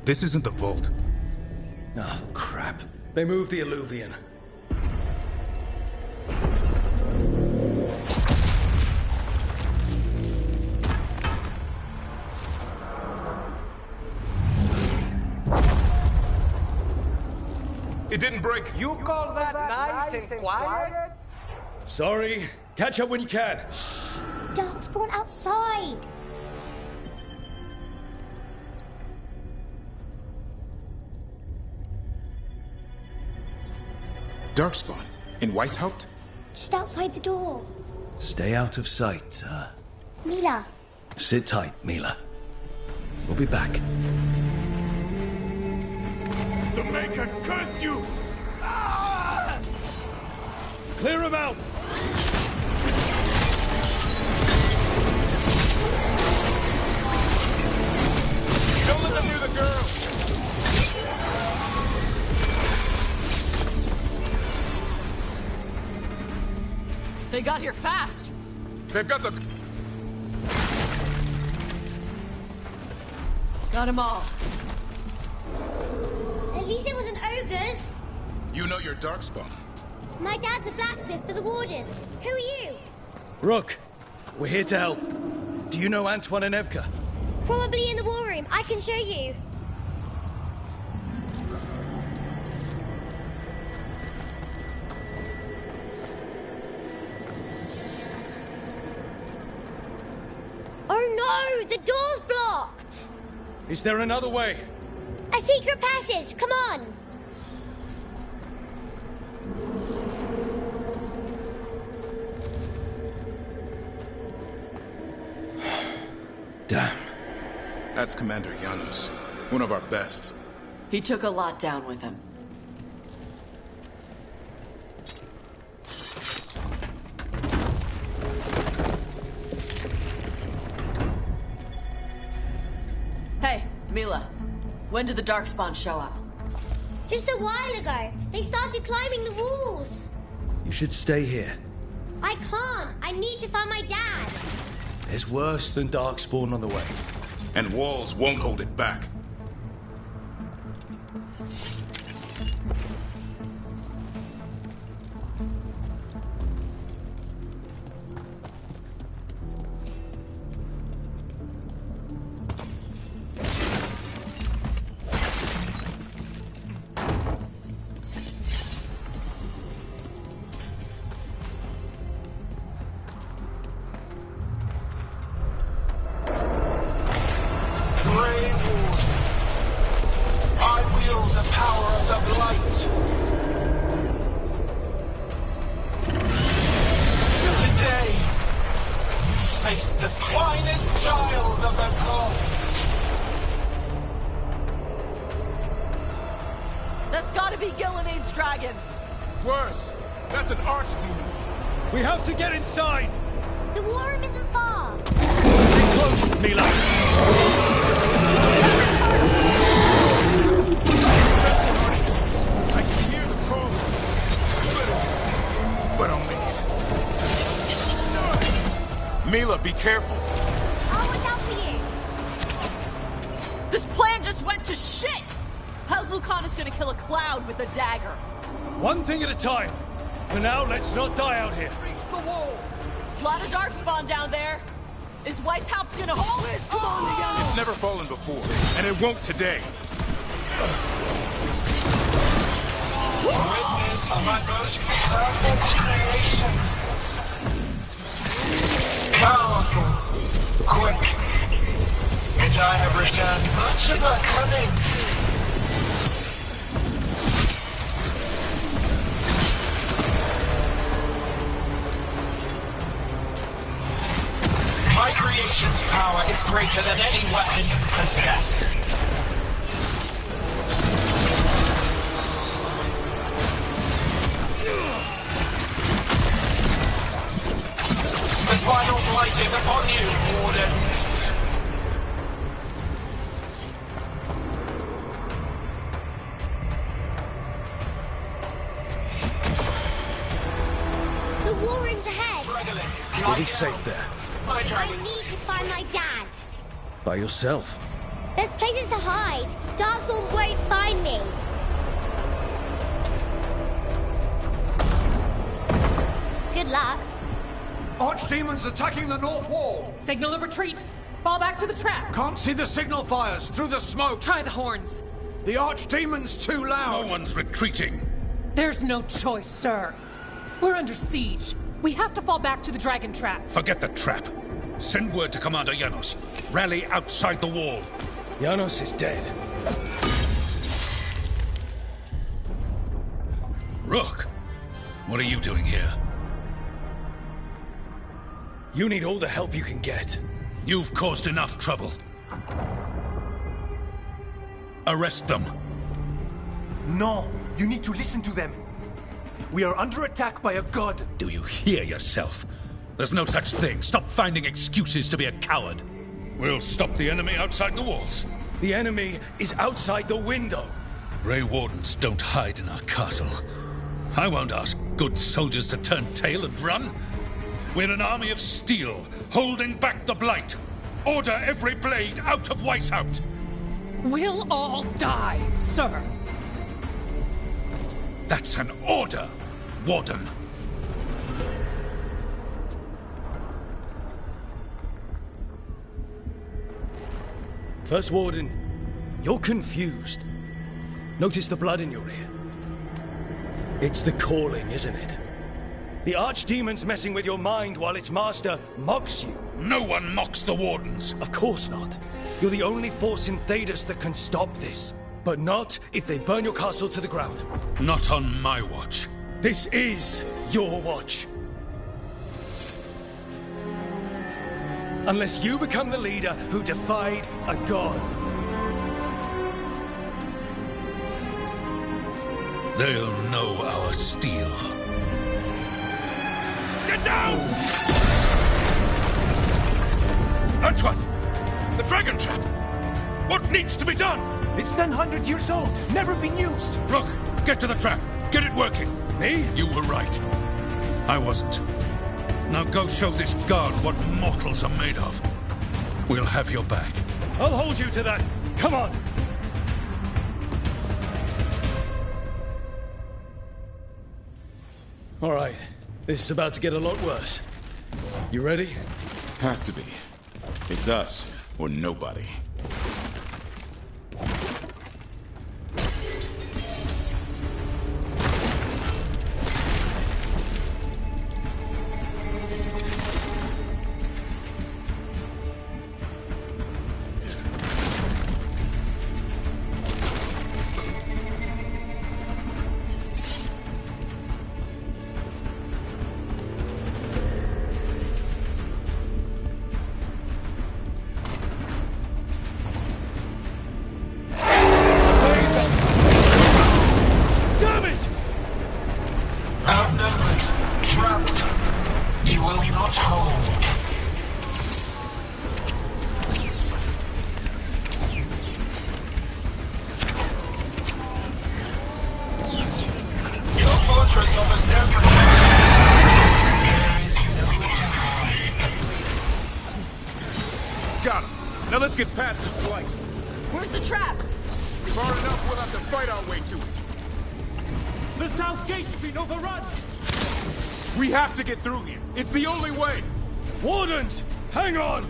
This isn't the vault. Oh, crap. They moved the alluvian. It didn't break. You call that nice and quiet? Sorry. Catch up when you can. Darkspawn outside. Darkspawn? In Weishaupt? Just outside the door. Stay out of sight, Mila. Sit tight, Mila. We'll be back. The Maker curse you! Ah! Clear him out! Don't let them near the girl! They got here fast. They've got the... Got them all. At least it wasn't ogres. You know your Darkspawn. My dad's a blacksmith for the Wardens. Who are you? Rook, we're here to help. Do you know Antoine and Evka? Probably in the war room. I can show you. Oh no! The door's blocked! Is there another way? A secret passage! Come on! Damn. That's Commander Janos. One of our best. He took a lot down with him. Hey, Mila. When did the Darkspawn show up? Just a while ago. They started climbing the walls. You should stay here. I can't. I need to find my dad. There's worse than Darkspawn on the way. And walls won't hold it back. dragon! Worse! That's an archdemon! We have to get inside! The war room isn't far. Stay close, Mila! Sense an archdemon! I can hear the crows! But I'll make it. Mila, be careful! I'll watch out for you. This plan just went to shit! How's Lucanus gonna kill a cloud with a dagger? One thing at a time. For now, let's not die out here. Reach the wall! Lot of darkspawn down there. Is Weishaupt gonna hold his? Come on, together! It's never fallen before, and it won't today. Witness my most perfect creation. Powerful, quick, and I have returned much of her cunning. My creation's power is greater than any weapon you possess. The final blight is upon you, Wardens. The war room's ahead. You'll be safe there. I need to find my dad. By yourself. There's places to hide. Darkspawn won't find me. Good luck. Archdemons attacking the north wall! Signal of retreat! Fall back to the trap! Can't see the signal fires through the smoke! Try the horns! The Archdemon's too loud! No one's retreating! There's no choice, sir. We're under siege. We have to fall back to the dragon trap. Forget the trap. Send word to Commander Janos. Rally outside the wall. Janos is dead. Rook, what are you doing here? You need all the help you can get. You've caused enough trouble. Arrest them. No, you need to listen to them. We are under attack by a god. Do you hear yourself? There's no such thing. Stop finding excuses to be a coward. We'll stop the enemy outside the walls. The enemy is outside the window. Grey Wardens don't hide in our castle. I won't ask good soldiers to turn tail and run. We're an army of steel, holding back the blight. Order every blade out of Weishaupt. We'll all die, sir. That's an order, Warden. First Warden, you're confused. Notice the blood in your ear. It's the calling, isn't it? The Archdemon's messing with your mind while its master mocks you. No one mocks the Wardens. Of course not. You're the only force in Thedas that can stop this. But not if they burn your castle to the ground. Not on my watch. This is your watch. Unless you become the leader who defied a god. They'll know our steel. Get down! Antoine! The dragon trap! What needs to be done? It's 900 years old, never been used. Rook, get to the trap. Get it working. Me? You were right. I wasn't. Now go show this guard what mortals are made of. We'll have your back. I'll hold you to that. Come on! All right. This is about to get a lot worse. You ready? Have to be. It's us or nobody. fortress offers no protection. Got him. Now let's get past this blight. Where's the trap? Far enough, we'll have to fight our way to it. The south gate's been overrun. We have to get through here. It's the only way. Wardens, hang on!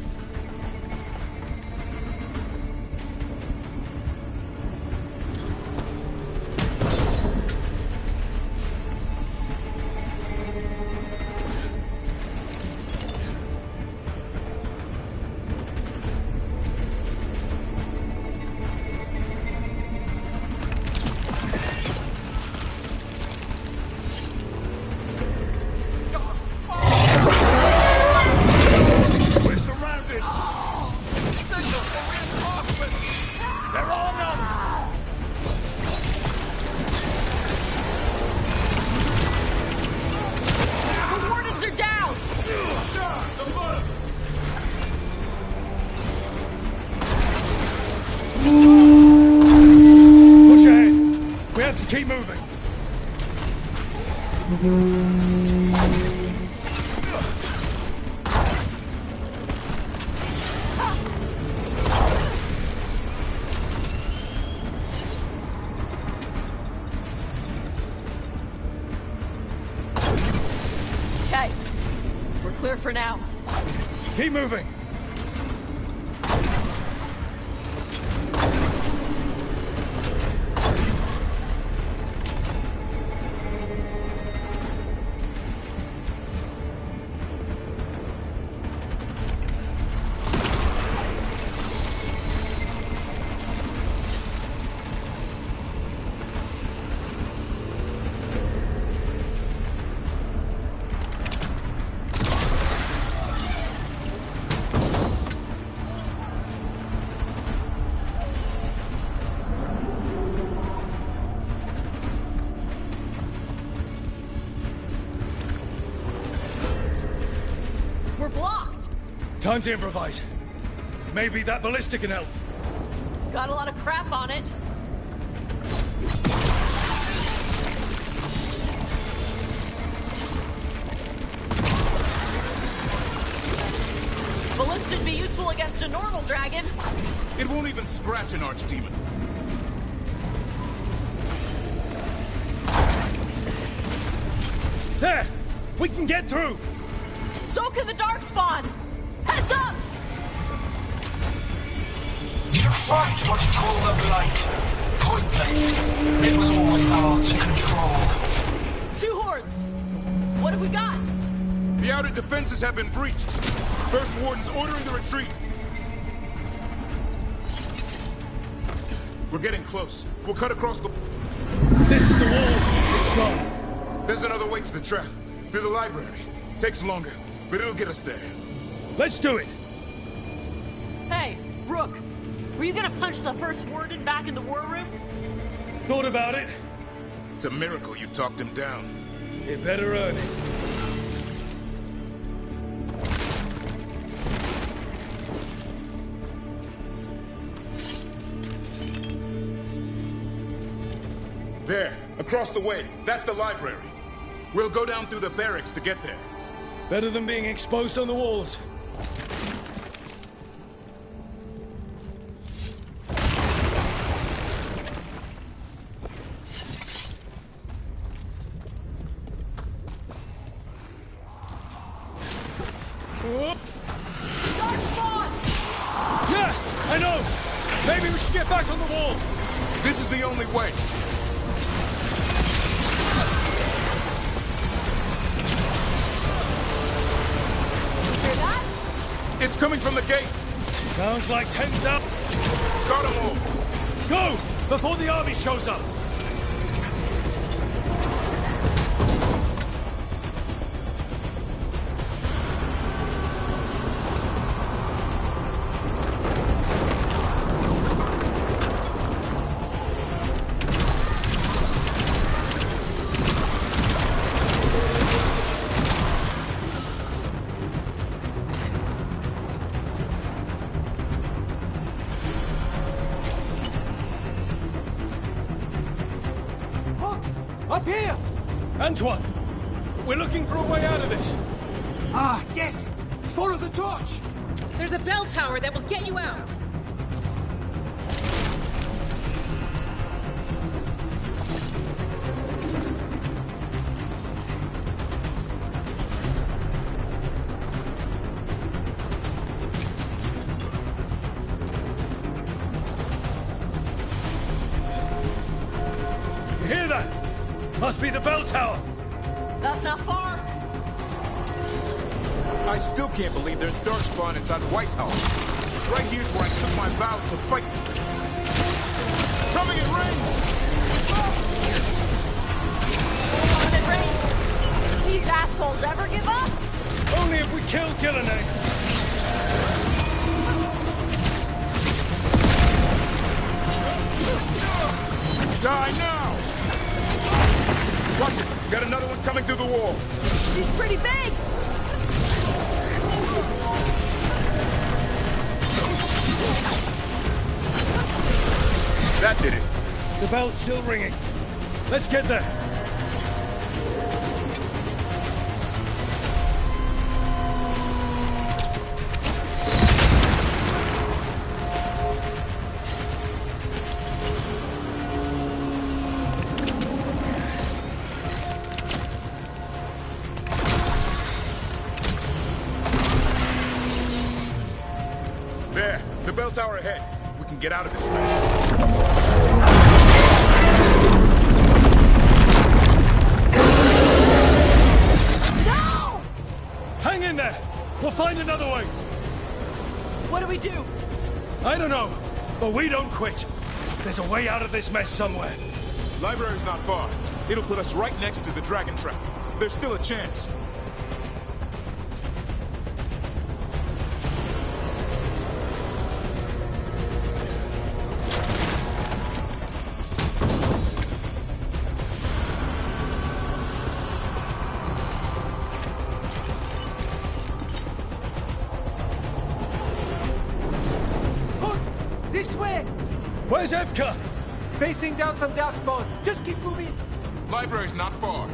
Keep moving. Okay. We're clear for now. Keep moving. Time to improvise. Maybe that ballista can help. Got a lot of crap on it. Ballista'd be useful against a normal dragon. It won't even scratch an archdemon. There! We can get through! So can the Darkspawn! Heads up! You fight what you call the blight. Pointless. It was always ours to control. 2 hordes. What have we got? The outer defenses have been breached. First Warden's ordering the retreat. We're getting close. We'll cut across the... This is the wall. It's gone. There's another way to the trap. Through the library. Takes longer, but it'll get us there. Let's do it! Hey, Rook. Were you gonna punch the first warden back in the war room? Thought about it. It's a miracle you talked him down. You better earn it. There, across the way. That's the library. We'll go down through the barracks to get there. Better than being exposed on the walls. Yeah, I know! Maybe we should get back on the wall! This is the only way. Hear that? It's coming from the gate! Sounds like 10,000. Gotta move! Go! Before the army shows up! Up here! Antoine! We're looking for a way out of this! Ah, yes! Follow the torch! There's a bell tower that will get you out. You hear that? Must be the bell tower! That's not far. I still can't believe there's darkspawn inside Weishaupt. Right here's where I took my vows to fight. Coming in range! Coming in range. These assholes ever give up? Only if we kill Gillenane. Die now! Watch it! Got another one coming through the wall. She's pretty big! That did it. The bell's still ringing. Let's get there. There, the bell tower ahead. We can get out of this mess. No! Hang in there! We'll find another way! What do we do? I don't know, but we don't quit. There's a way out of this mess somewhere. Library's not far. It'll put us right next to the dragon trap. There's still a chance. This way! Where's Evka? Facing down some darkspawn. Just keep moving. Library's not far.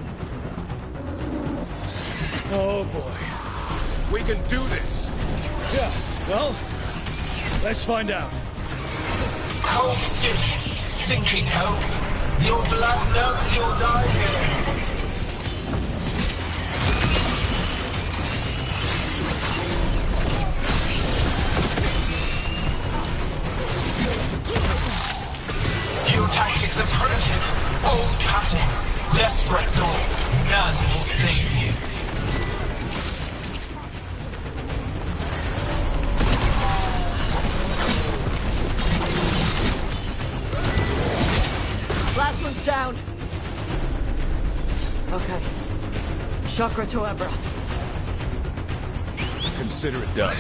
Oh boy. We can do this. Yeah, well, let's find out. Cold spirit, sinking hope. Your blood knows you'll die here. Your tactics are primitive, old patterns, desperate thoughts. None will save you. Last one's down. Okay. Chakra to Ebra. Consider it done.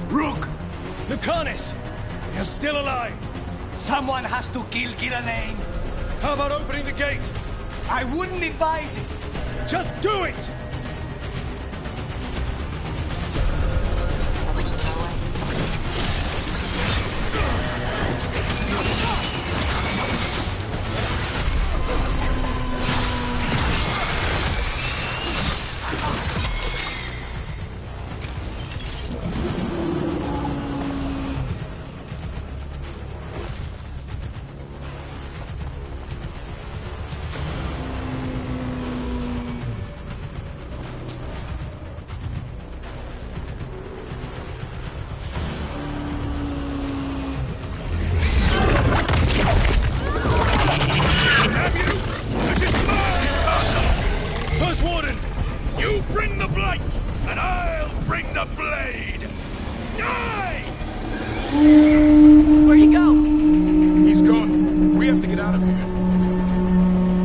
Rook! Lucanus! You're still alive! Someone has to kill Gillenane. How about opening the gate? I wouldn't advise it. Just do it! You bring the blight, and I'll bring the blade! Die! Where'd he go? He's gone. We have to get out of here.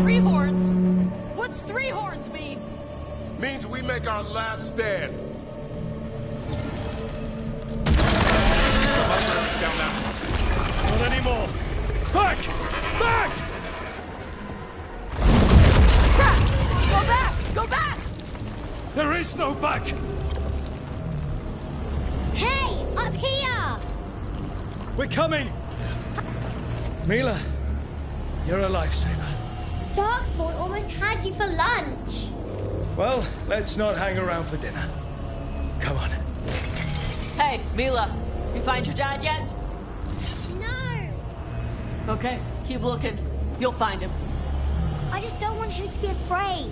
3 horns? What's 3 horns mean? Means we make our last stand. Down now. Not anymore. Back! Back! Crap! There is no back! Hey! Up here! We're coming! Mila, you're a lifesaver. Darkspawn almost had you for lunch. Well, let's not hang around for dinner. Come on. Hey, Mila, you find your dad yet? No! Okay, keep looking. You'll find him. I just don't want him to be afraid.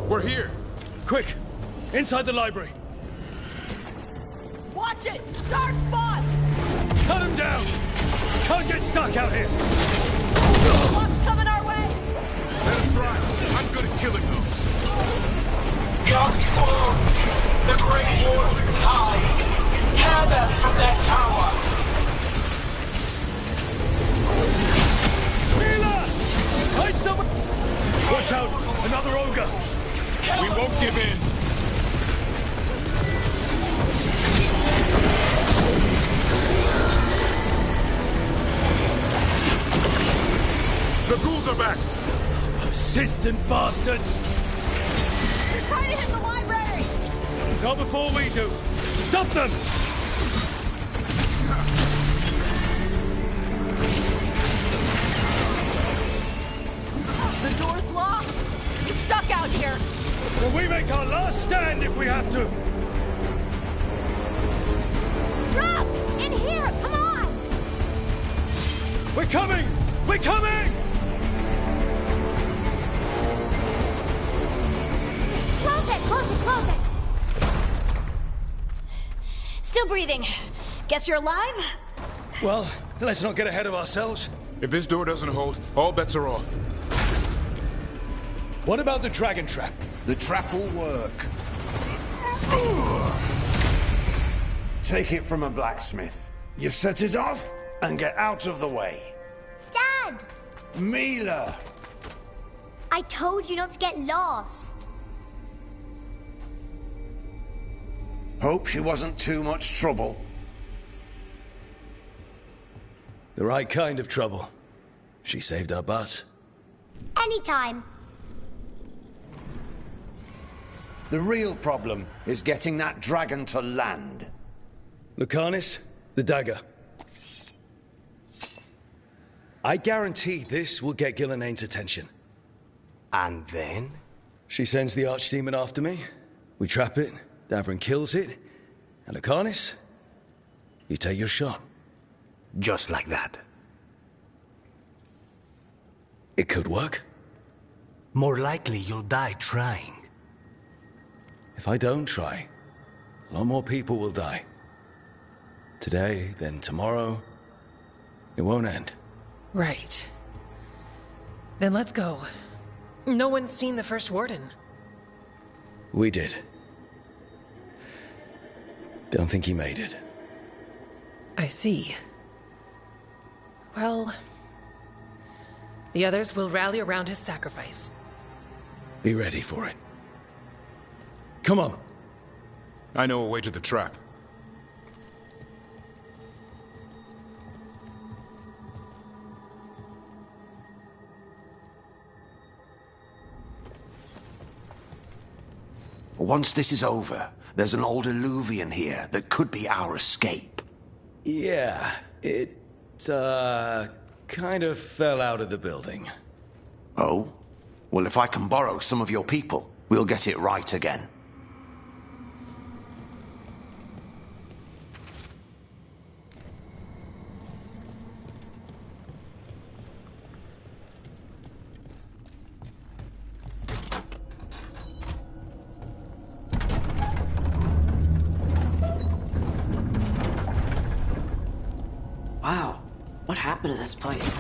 We're here. Quick! Inside the library. Watch it! Darkspawn! Cut him down! Can't get stuck out here! What's coming our way? Let him try. I'm good at killing those. Darkspawn! The Great Wardens hide! Tear them from their tower! Mila! Hide someone! Watch out! Another ogre! We won't give in. The ghouls are back! Persistent bastards! They're trying to hit the library! Not before we do! Stop them! The door's locked! We're stuck out here! Well, we make our last stand if we have to! Rob! In here! Come on! We're coming! We're coming! Closet! Closet! Closet! Still breathing. Guess you're alive? Well, let's not get ahead of ourselves. If this door doesn't hold, all bets are off. What about the dragon trap? The trap will work. Take it from a blacksmith. You set it off and get out of the way. Dad! Mila! I told you not to get lost. Hope she wasn't too much trouble. The right kind of trouble. She saved our butt. Anytime. The real problem is getting that dragon to land. Lucanis, the dagger. I guarantee this will get Gillenane's attention. And then? She sends the archdemon after me. We trap it, Davrin kills it. And Lucanis, you take your shot. Just like that. It could work. More likely you'll die trying. If I don't try, a lot more people will die. Today, then tomorrow. It won't end. Right. Then let's go. No one's seen the first warden. We did. Don't think he made it. I see. Well, the others will rally around his sacrifice. Be ready for it. Come on. I know a way to the trap. Once this is over, there's an old illuvian here that could be our escape. Yeah, it, kind of fell out of the building. Oh? Well, if I can borrow some of your people, we'll get it right again. Wow, what happened to this place?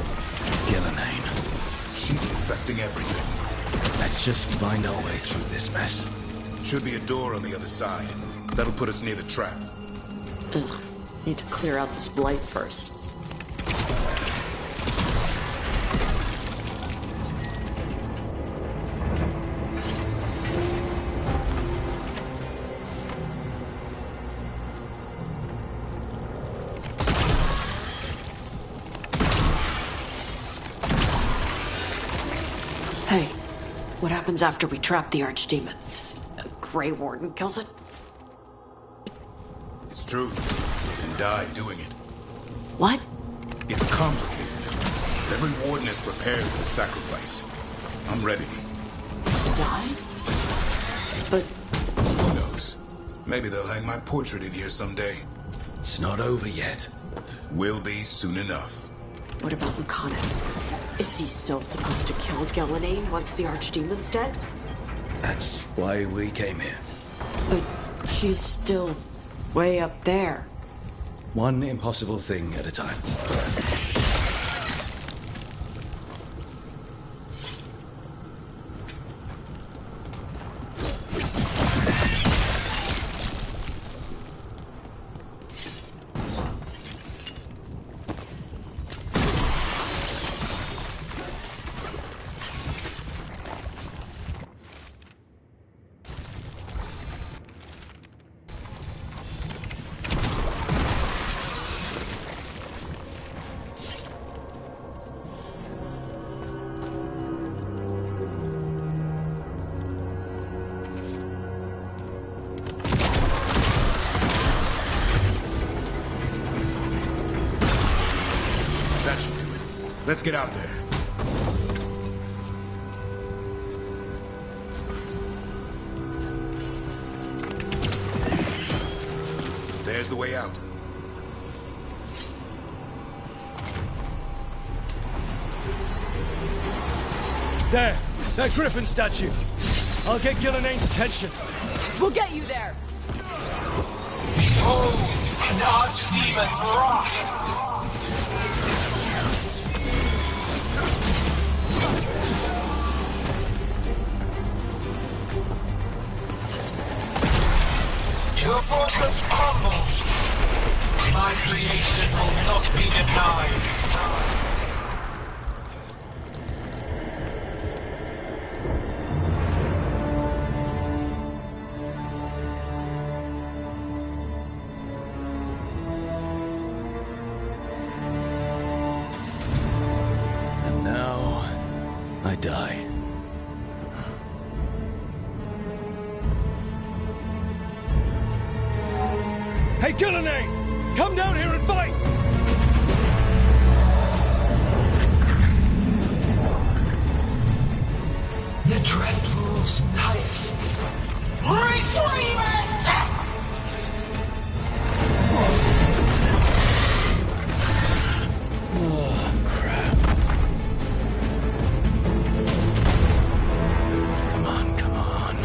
Gillenane. She's infecting everything. Let's just find our way through this mess. Should be a door on the other side. That'll put us near the trap. Ugh. Need to clear out this blight first. Hey, what happens after we trap the Archdemon? A Grey Warden kills it? It's true. And die doing it. What? It's complicated. Every warden is prepared for the sacrifice. I'm ready. Die? But... Who knows? Maybe they'll hang my portrait in here someday. It's not over yet. Will be soon enough. What about Lucanus? Is he still supposed to kill Ghilanane once the Archdemon's dead? That's why we came here. But she's still way up there. One impossible thing at a time. Let's get out there. There's the way out. There! That griffin statue! I'll get Gillanane's attention. We'll get you there! Behold, an Archdemon's wrath! Your fortress crumbles. My creation will not be denied. And now, I die. Hey, Ghilanane! Come down here and fight! The Dreadwolf's knife. Retreat! Oh, crap. Come on, come on.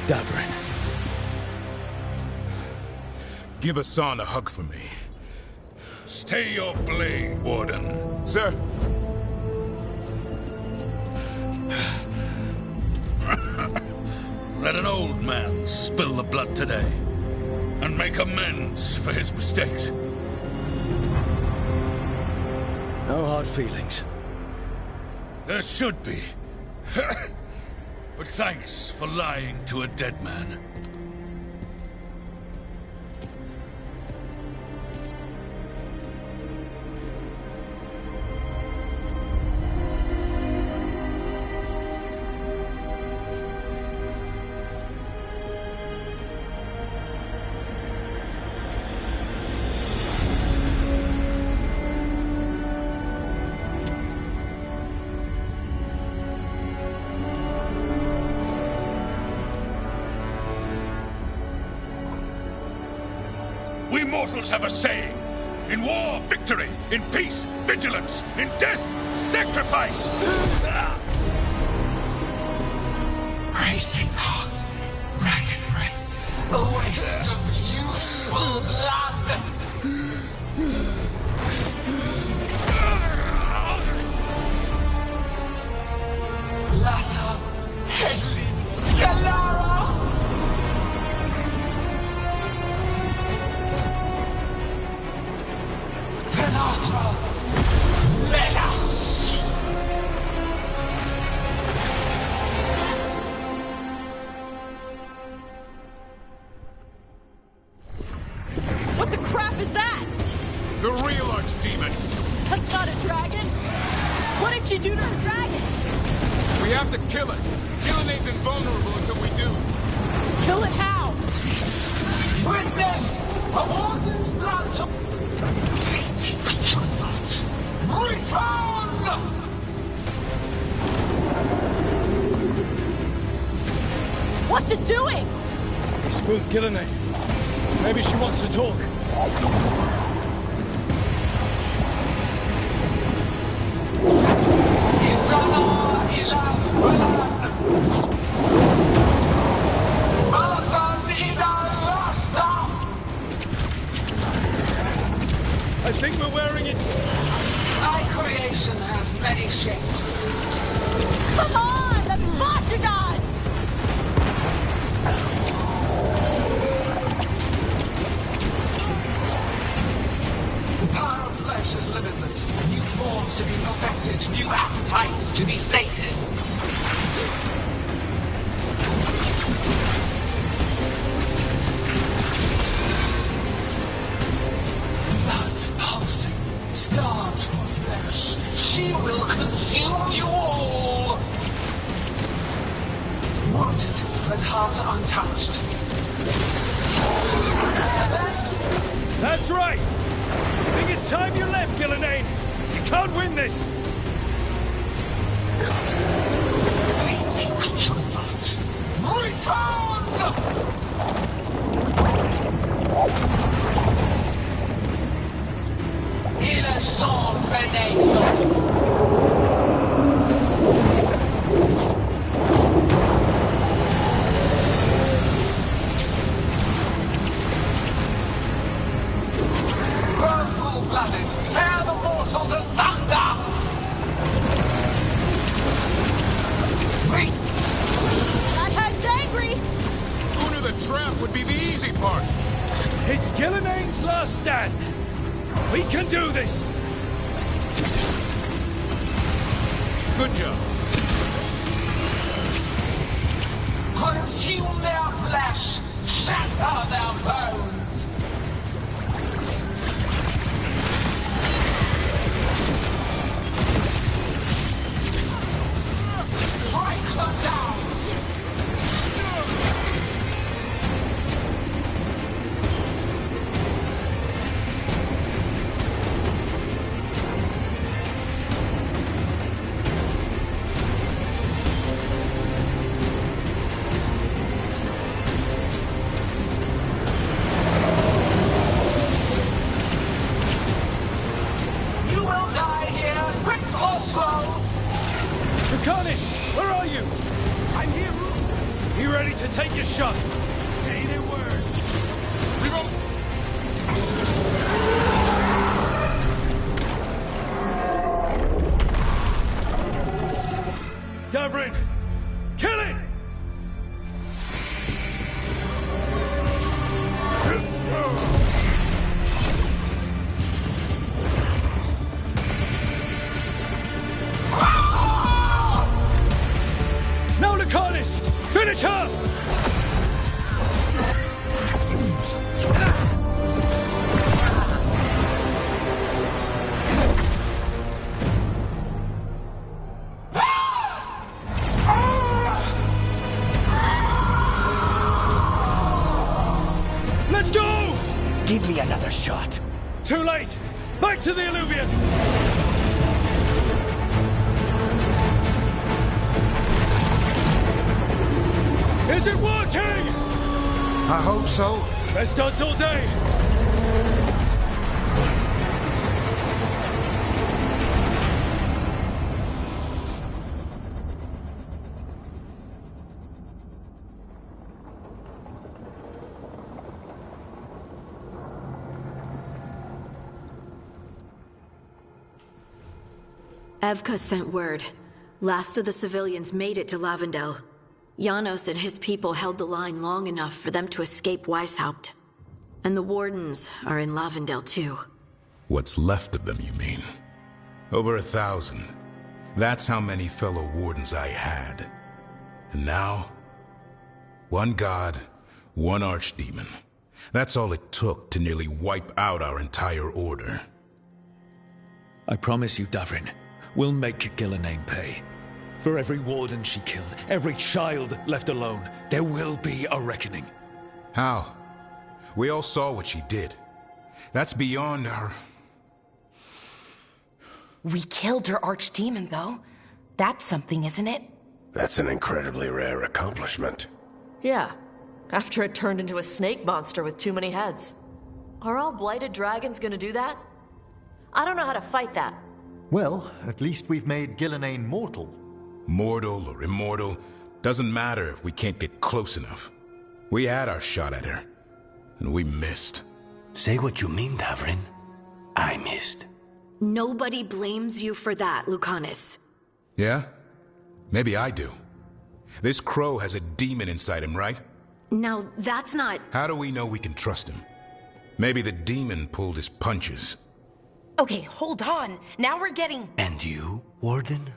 Davrin. Give Hassan a hug for me. Stay your blade, Warden. Sir. Let an old man spill the blood today and make amends for his mistakes. No hard feelings. There should be. But thanks for lying to a dead man. We mortals have a saying. In war, victory. In peace, vigilance. In death, sacrifice. Racing heart, ragged breath, a waste of useful blood. Lassa, Hedley, Galara. Penatra, Melas. What the crap is that? The real archdemon. That's not a dragon. What did you do to her dragon? We have to kill it. Gillenay's invulnerable until we do. Kill it how? Witness a warden's blood to beating sunlight. Return! What's it doing? We spooked Gillenay. Maybe she wants to talk. Isana ilas balan. Balasan idalasta. I think we're wearing it. Thy creation has many shapes. Come on, the Botchodon! The power of flesh is limitless. New forms to be perfected, new appetites to be sated. Blood pulsing, starved for flesh. She will consume you all. Wounded, but heart untouched. That's right! I think it's time you left, Gillenay. You can't win this! Bleeding sunlight. Return! Il est sans fenêtre. Full-blooded, tear the mortals asunder! That head's angry! Who knew the trap would be the easy part? It's Gillenay's last stand. We can do this! Good job. Consume their flesh, shatter their bones! Break them down! You will die here, quick or slow! Draconis, where are you? I'm here, Rook. You ready to take your shot? Say the word. Revolt! Davrin! Kill it! Now, Draconis! Finish her! Let's go! Give me another shot. Too late! Back to the Illuvian! Is it working? I hope so. Best odds all day. Evka sent word. Last of the civilians made it to Lavendel. Janos and his people held the line long enough for them to escape Weishaupt. And the Wardens are in Lavendel too. What's left of them, you mean? Over 1,000. That's how many fellow Wardens I had. And now, one god, one archdemon. That's all it took to nearly wipe out our entire order. I promise you, Davrin, we'll make Gillenane pay. For every warden she killed, every child left alone, there will be a reckoning. How? We all saw what she did. That's beyond our... We killed her archdemon, though. That's something, isn't it? That's an incredibly rare accomplishment. Yeah, after it turned into a snake monster with too many heads. Are all blighted dragons gonna do that? I don't know how to fight that. Well, at least we've made Gillenane mortal. Mortal or immortal, doesn't matter if we can't get close enough. We had our shot at her, and we missed. Say what you mean, Davrin. I missed. Nobody blames you for that, Lucanus. Yeah? Maybe I do. This crow has a demon inside him, right? Now, that's not... How do we know we can trust him? Maybe the demon pulled his punches. Okay, hold on. Now we're getting... And you, Warden?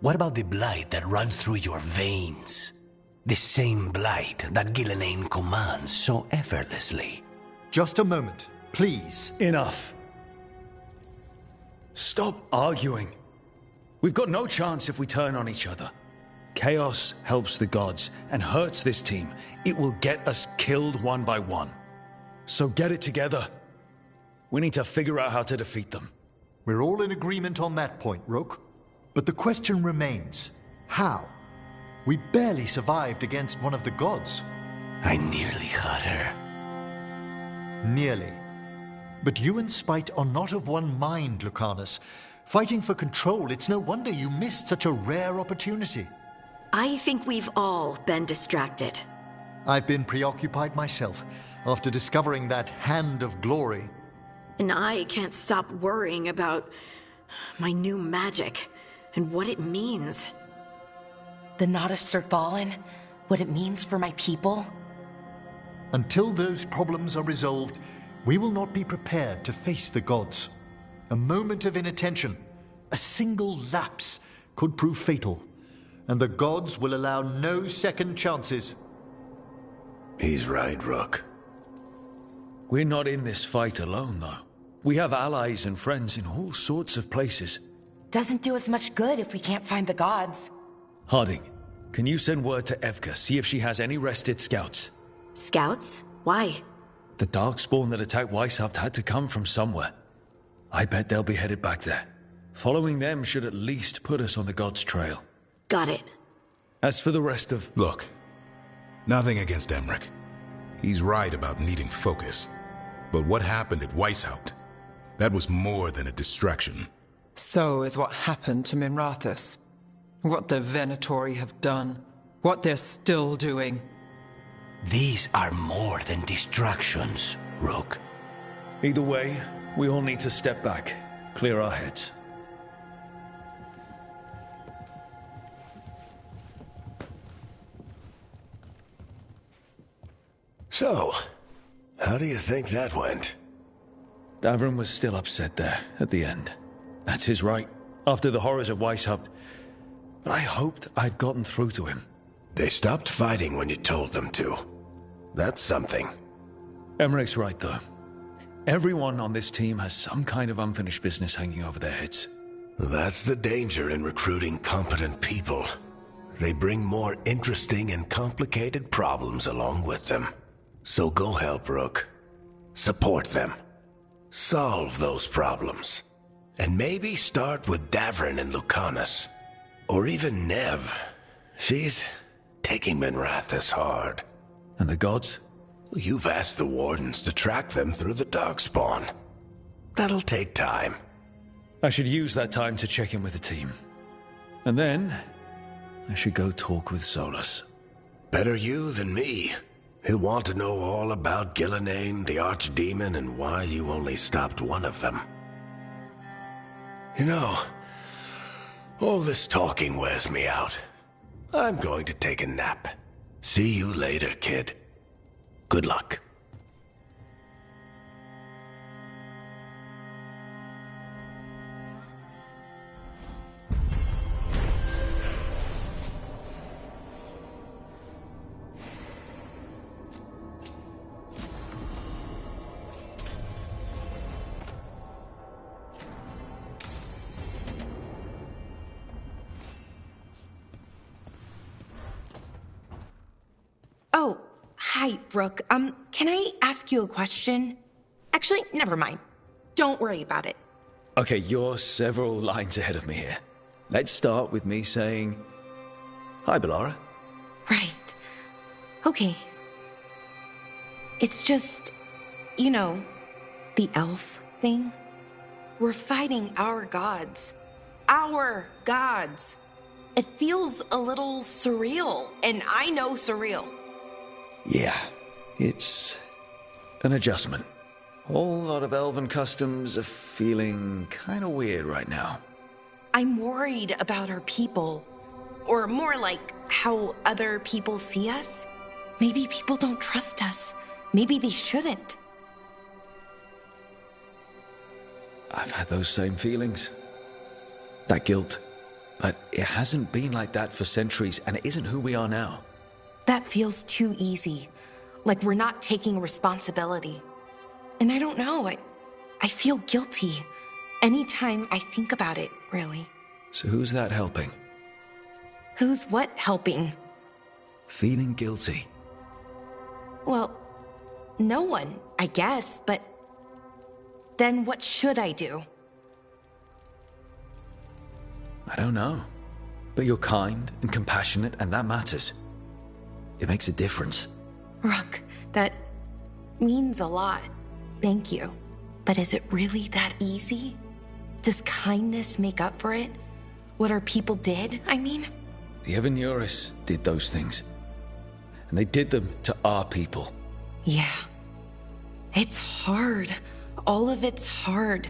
What about the blight that runs through your veins? The same blight that Gillenane commands so effortlessly. Just a moment, please. Enough. Stop arguing. We've got no chance if we turn on each other. Chaos helps the gods and hurts this team. It will get us killed one by one. So get it together. We need to figure out how to defeat them. We're all in agreement on that point, Rook. But the question remains, how? We barely survived against one of the gods. I nearly had her. Nearly. But you and Spite are not of one mind, Lucanus. Fighting for control, it's no wonder you missed such a rare opportunity. I think we've all been distracted. I've been preoccupied myself, after discovering that Hand of Glory. And I can't stop worrying about my new magic and what it means. The Nodists are fallen? What it means for my people? Until those problems are resolved, we will not be prepared to face the gods. A moment of inattention, a single lapse, could prove fatal, and the gods will allow no second chances. He's right, Rook. We're not in this fight alone, though. We have allies and friends in all sorts of places. Doesn't do us much good if we can't find the gods. Harding, can you send word to Evka, see if she has any rested scouts? Scouts? Why? The Darkspawn that attacked Weishaupt had to come from somewhere. I bet they'll be headed back there. Following them should at least put us on the gods' trail. Got it. As for the rest of... Look, nothing against Emmerich. He's right about needing focus. But what happened at Weishaupt? That was more than a distraction. So is what happened to Minrathous. What the Venatori have done. What they're still doing. These are more than distractions, Rook. Either way, we all need to step back, clear our heads. So, how do you think that went? Davrin was still upset there, at the end. That's his right, after the horrors of Weishaupt. But I hoped I'd gotten through to him. They stopped fighting when you told them to. That's something. Emmerich's right, though. Everyone on this team has some kind of unfinished business hanging over their heads. That's the danger in recruiting competent people. They bring more interesting and complicated problems along with them. So go help, Rook. Support them. Solve those problems. And maybe start with Davrin and Lucanus. Or even Nev. She's taking Minrathous hard. And the gods? You've asked the Wardens to track them through the Darkspawn. That'll take time. I should use that time to check in with the team. And then, I should go talk with Solus. Better you than me. He'll want to know all about Gillenane, the Archdemon, and why you only stopped one of them. You know, all this talking wears me out. I'm going to take a nap. See you later, kid. Good luck. Oh, hi, Rook. Can I ask you a question? Actually, never mind. Don't worry about it. Okay, you're several lines ahead of me here. Let's start with me saying, hi, Bellara. Right. Okay. It's just, you know, the elf thing. We're fighting our gods. Our gods. It feels a little surreal, and I know surreal. Yeah, it's an adjustment. Whole lot of elven customs are feeling kind of weird right now. I'm worried about our people. Or more like how other people see us. Maybe people don't trust us. Maybe they shouldn't. I've had those same feelings. That guilt. But it hasn't been like that for centuries, and it isn't who we are now. That feels too easy. Like we're not taking responsibility. And I don't know, I feel guilty. Anytime I think about it, really. So who's that helping? Who's what helping? Feeling guilty. Well, no one, I guess, but then what should I do? I don't know. But you're kind and compassionate, and that matters. It makes a difference. Rook, that means a lot. Thank you. But is it really that easy? Does kindness make up for it? What our people did, I mean? The Evanuris did those things. And they did them to our people. Yeah. It's hard. All of it's hard.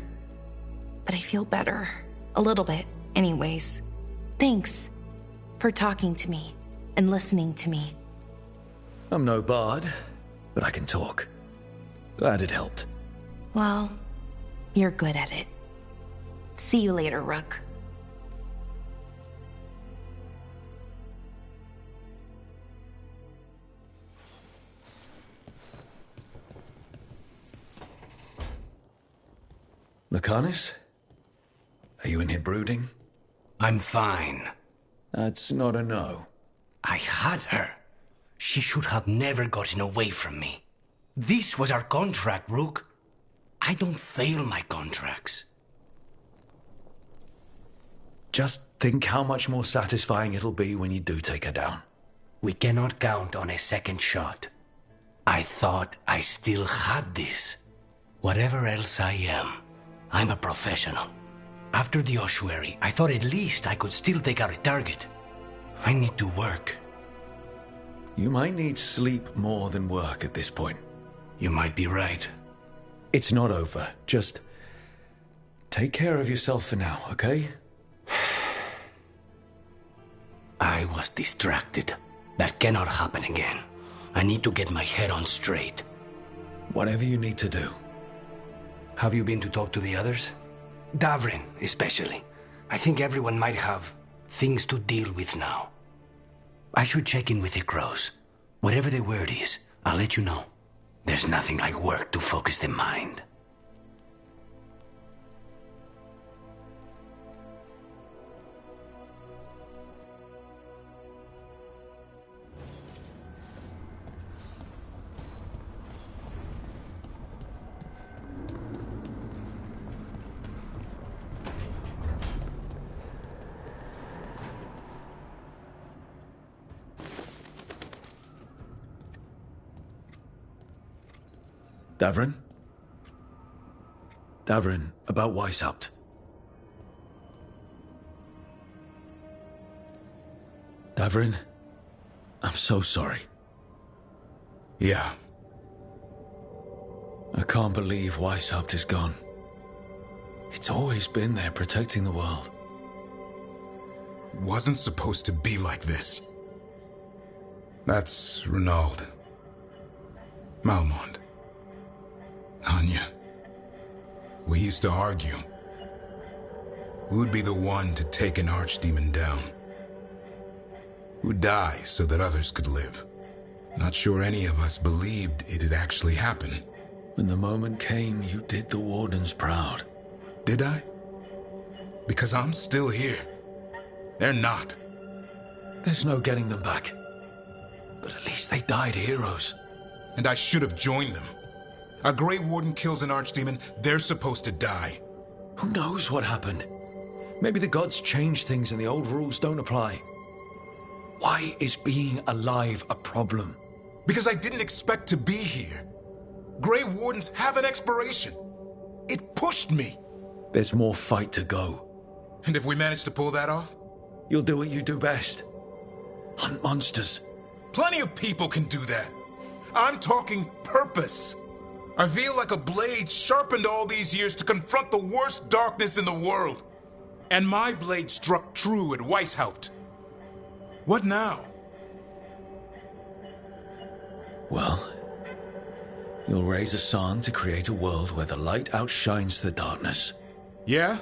But I feel better. A little bit, anyways. Thanks for talking to me and listening to me. I'm no bard, but I can talk. Glad it helped. Well, you're good at it. See you later, Rook. Lucanus? Are you in here brooding? I'm fine. That's not a no. I had her. She should have never gotten away from me. This was our contract, Rook. I don't fail my contracts. Just think how much more satisfying it'll be when you do take her down. We cannot count on a second shot. I thought I still had this. Whatever else I am, I'm a professional. After the ossuary, I thought at least I could still take out a target. I need to work. You might need sleep more than work at this point. You might be right. It's not over. Just take care of yourself for now, okay? I was distracted. That cannot happen again. I need to get my head on straight. Whatever you need to do. Have you been to talk to the others? Davrin, especially. I think everyone might have things to deal with now. I should check in with the crows. Whatever the word is, I'll let you know. There's nothing like work to focus the mind. Davrin? Davrin, about Weishaupt. Davrin, I'm so sorry. Yeah. I can't believe Weishaupt is gone. It's always been there protecting the world. It wasn't supposed to be like this. That's Renaud. Malmond. Anya. We used to argue. Who'd be the one to take an archdemon down? Who'd die so that others could live? Not sure any of us believed it'd actually happen. When the moment came, you did the Wardens proud. Did I? Because I'm still here. They're not. There's no getting them back. But at least they died heroes. And I should have joined them. A Grey Warden kills an archdemon, they're supposed to die. Who knows what happened? Maybe the gods changed things and the old rules don't apply. Why is being alive a problem? Because I didn't expect to be here. Grey Wardens have an expiration. It pushed me. There's more fight to go. And if we manage to pull that off? You'll do what you do best. Hunt monsters. Plenty of people can do that. I'm talking purpose. I feel like a blade sharpened all these years to confront the worst darkness in the world. And my blade struck true at Weishaupt. What now? Well, you'll raise a song to create a world where the light outshines the darkness. Yeah?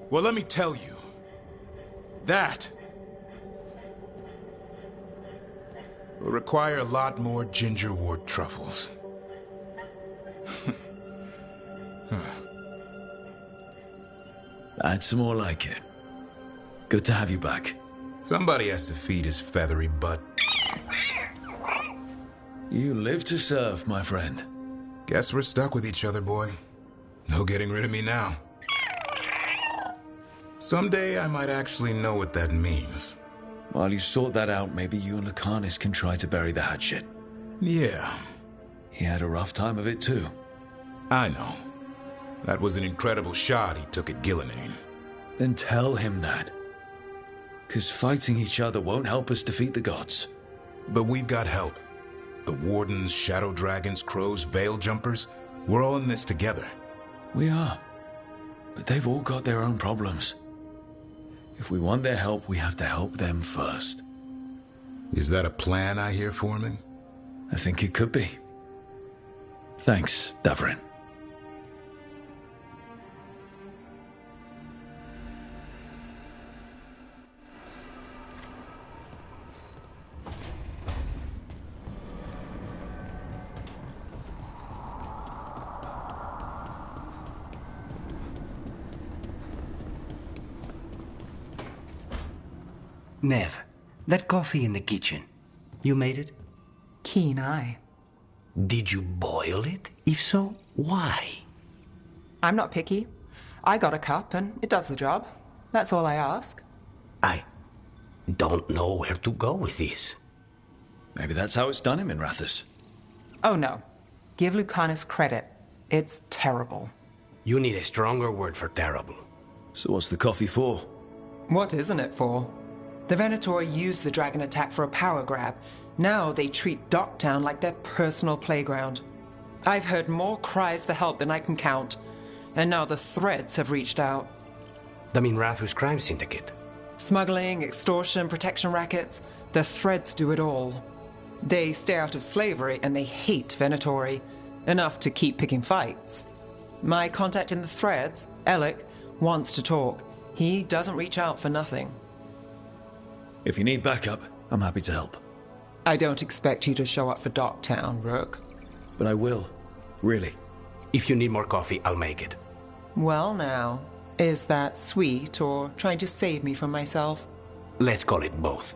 Well, let me tell you. That will require a lot more gingerwort truffles. That's more like it. Good to have you back. Somebody has to feed his feathery butt. You live to serve, my friend. Guess we're stuck with each other, boy. No getting rid of me now. Someday I might actually know what that means. While you sort that out, maybe you and Lucanus can try to bury the hatchet. Yeah. He had a rough time of it too. I know. That was an incredible shot he took at Gillenane. Then tell him that. 'Cause fighting each other won't help us defeat the gods. But we've got help. The Wardens, Shadow Dragons, Crows, Veil Jumpers, we're all in this together. We are. But they've all got their own problems. If we want their help, we have to help them first. Is that a plan I hear forming? I think it could be. Thanks, Davrin. Nev, that coffee in the kitchen, you made it? Keen eye. Did you boil it? If so, why? I'm not picky. I got a cup and it does the job. That's all I ask. I don't know where to go with this. Maybe that's how it's done in Minrathous. Oh no. Give Lucanus credit. It's terrible. You need a stronger word for terrible. So what's the coffee for? What isn't it for? The Venator used the dragon attack for a power grab. Now they treat Docktown like their personal playground. I've heard more cries for help than I can count. And now the Threads have reached out. The Minrathous crime syndicate. Smuggling, extortion, protection rackets. The Threads do it all. They stay out of slavery and they hate Venatori. Enough to keep picking fights. My contact in the Threads, Alec, wants to talk. He doesn't reach out for nothing. If you need backup, I'm happy to help. I don't expect you to show up for Docktown, Rook. But I will. Really. If you need more coffee, I'll make it. Well now, is that sweet or trying to save me from myself? Let's call it both.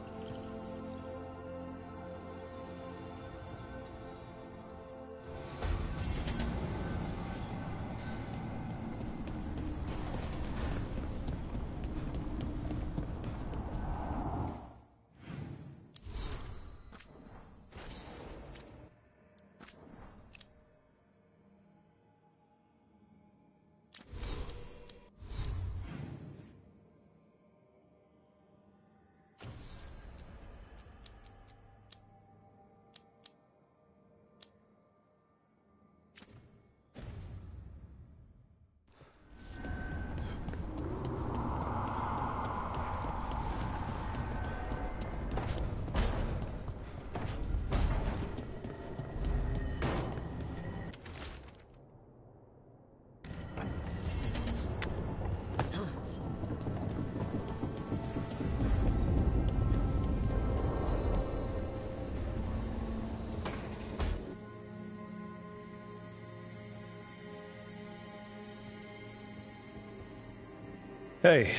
Hey,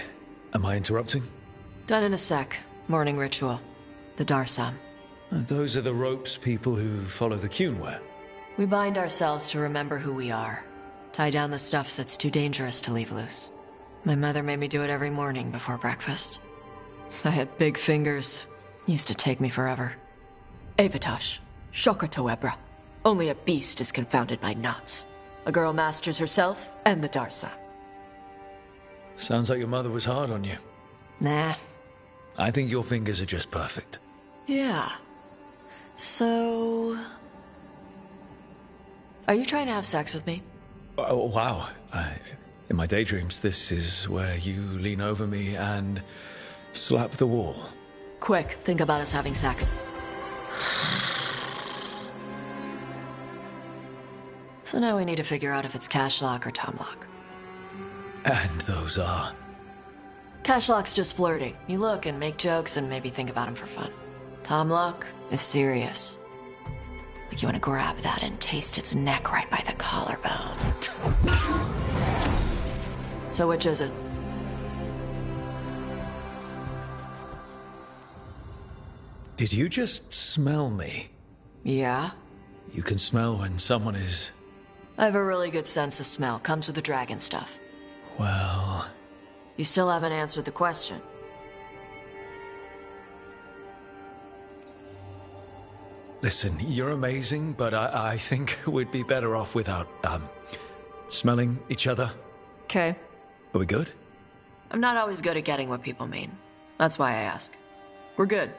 am I interrupting? Done in a sec. Morning ritual. The Darsam. Those are the ropes people who follow the Qun wear. We bind ourselves to remember who we are. Tie down the stuff that's too dangerous to leave loose. My mother made me do it every morning before breakfast. I had big fingers. Used to take me forever. Avatash. Shokatoebra. Only a beast is confounded by knots. A girl masters herself and the Darsa. Sounds like your mother was hard on you. Nah. I think your fingers are just perfect. Yeah. So... Are you trying to have sex with me? Oh, wow. In my daydreams, this is where you lean over me and slap the wall. Quick, think about us having sex. So now we need to figure out if it's Cashlock or Tomlock. And those are? Cashlock's just flirting. You look and make jokes and maybe think about him for fun. Tomlock is serious. Like you want to grab that and taste its neck right by the collarbone. So which is it? Did you just smell me? Yeah? You can smell when someone is... I have a really good sense of smell. Comes with the dragon stuff. Well... You still haven't answered the question. Listen, you're amazing, but I think we'd be better off without, smelling each other. Okay. Are we good? I'm not always good at getting what people mean. That's why I ask. We're good.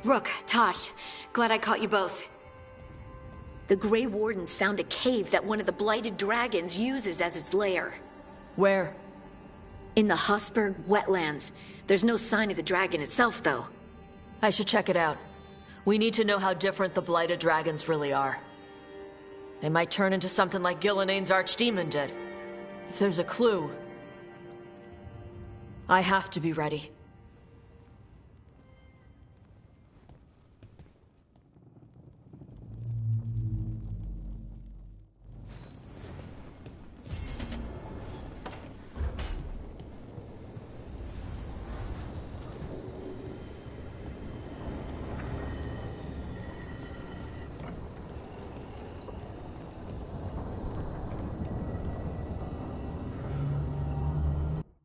Rook, Tosh, glad I caught you both. The Grey Wardens found a cave that one of the Blighted Dragons uses as its lair. Where? In the Hussberg wetlands. There's no sign of the dragon itself, though. I should check it out. We need to know how different the Blighted Dragons really are. They might turn into something like Gillenane's archdemon did. If there's a clue... I have to be ready.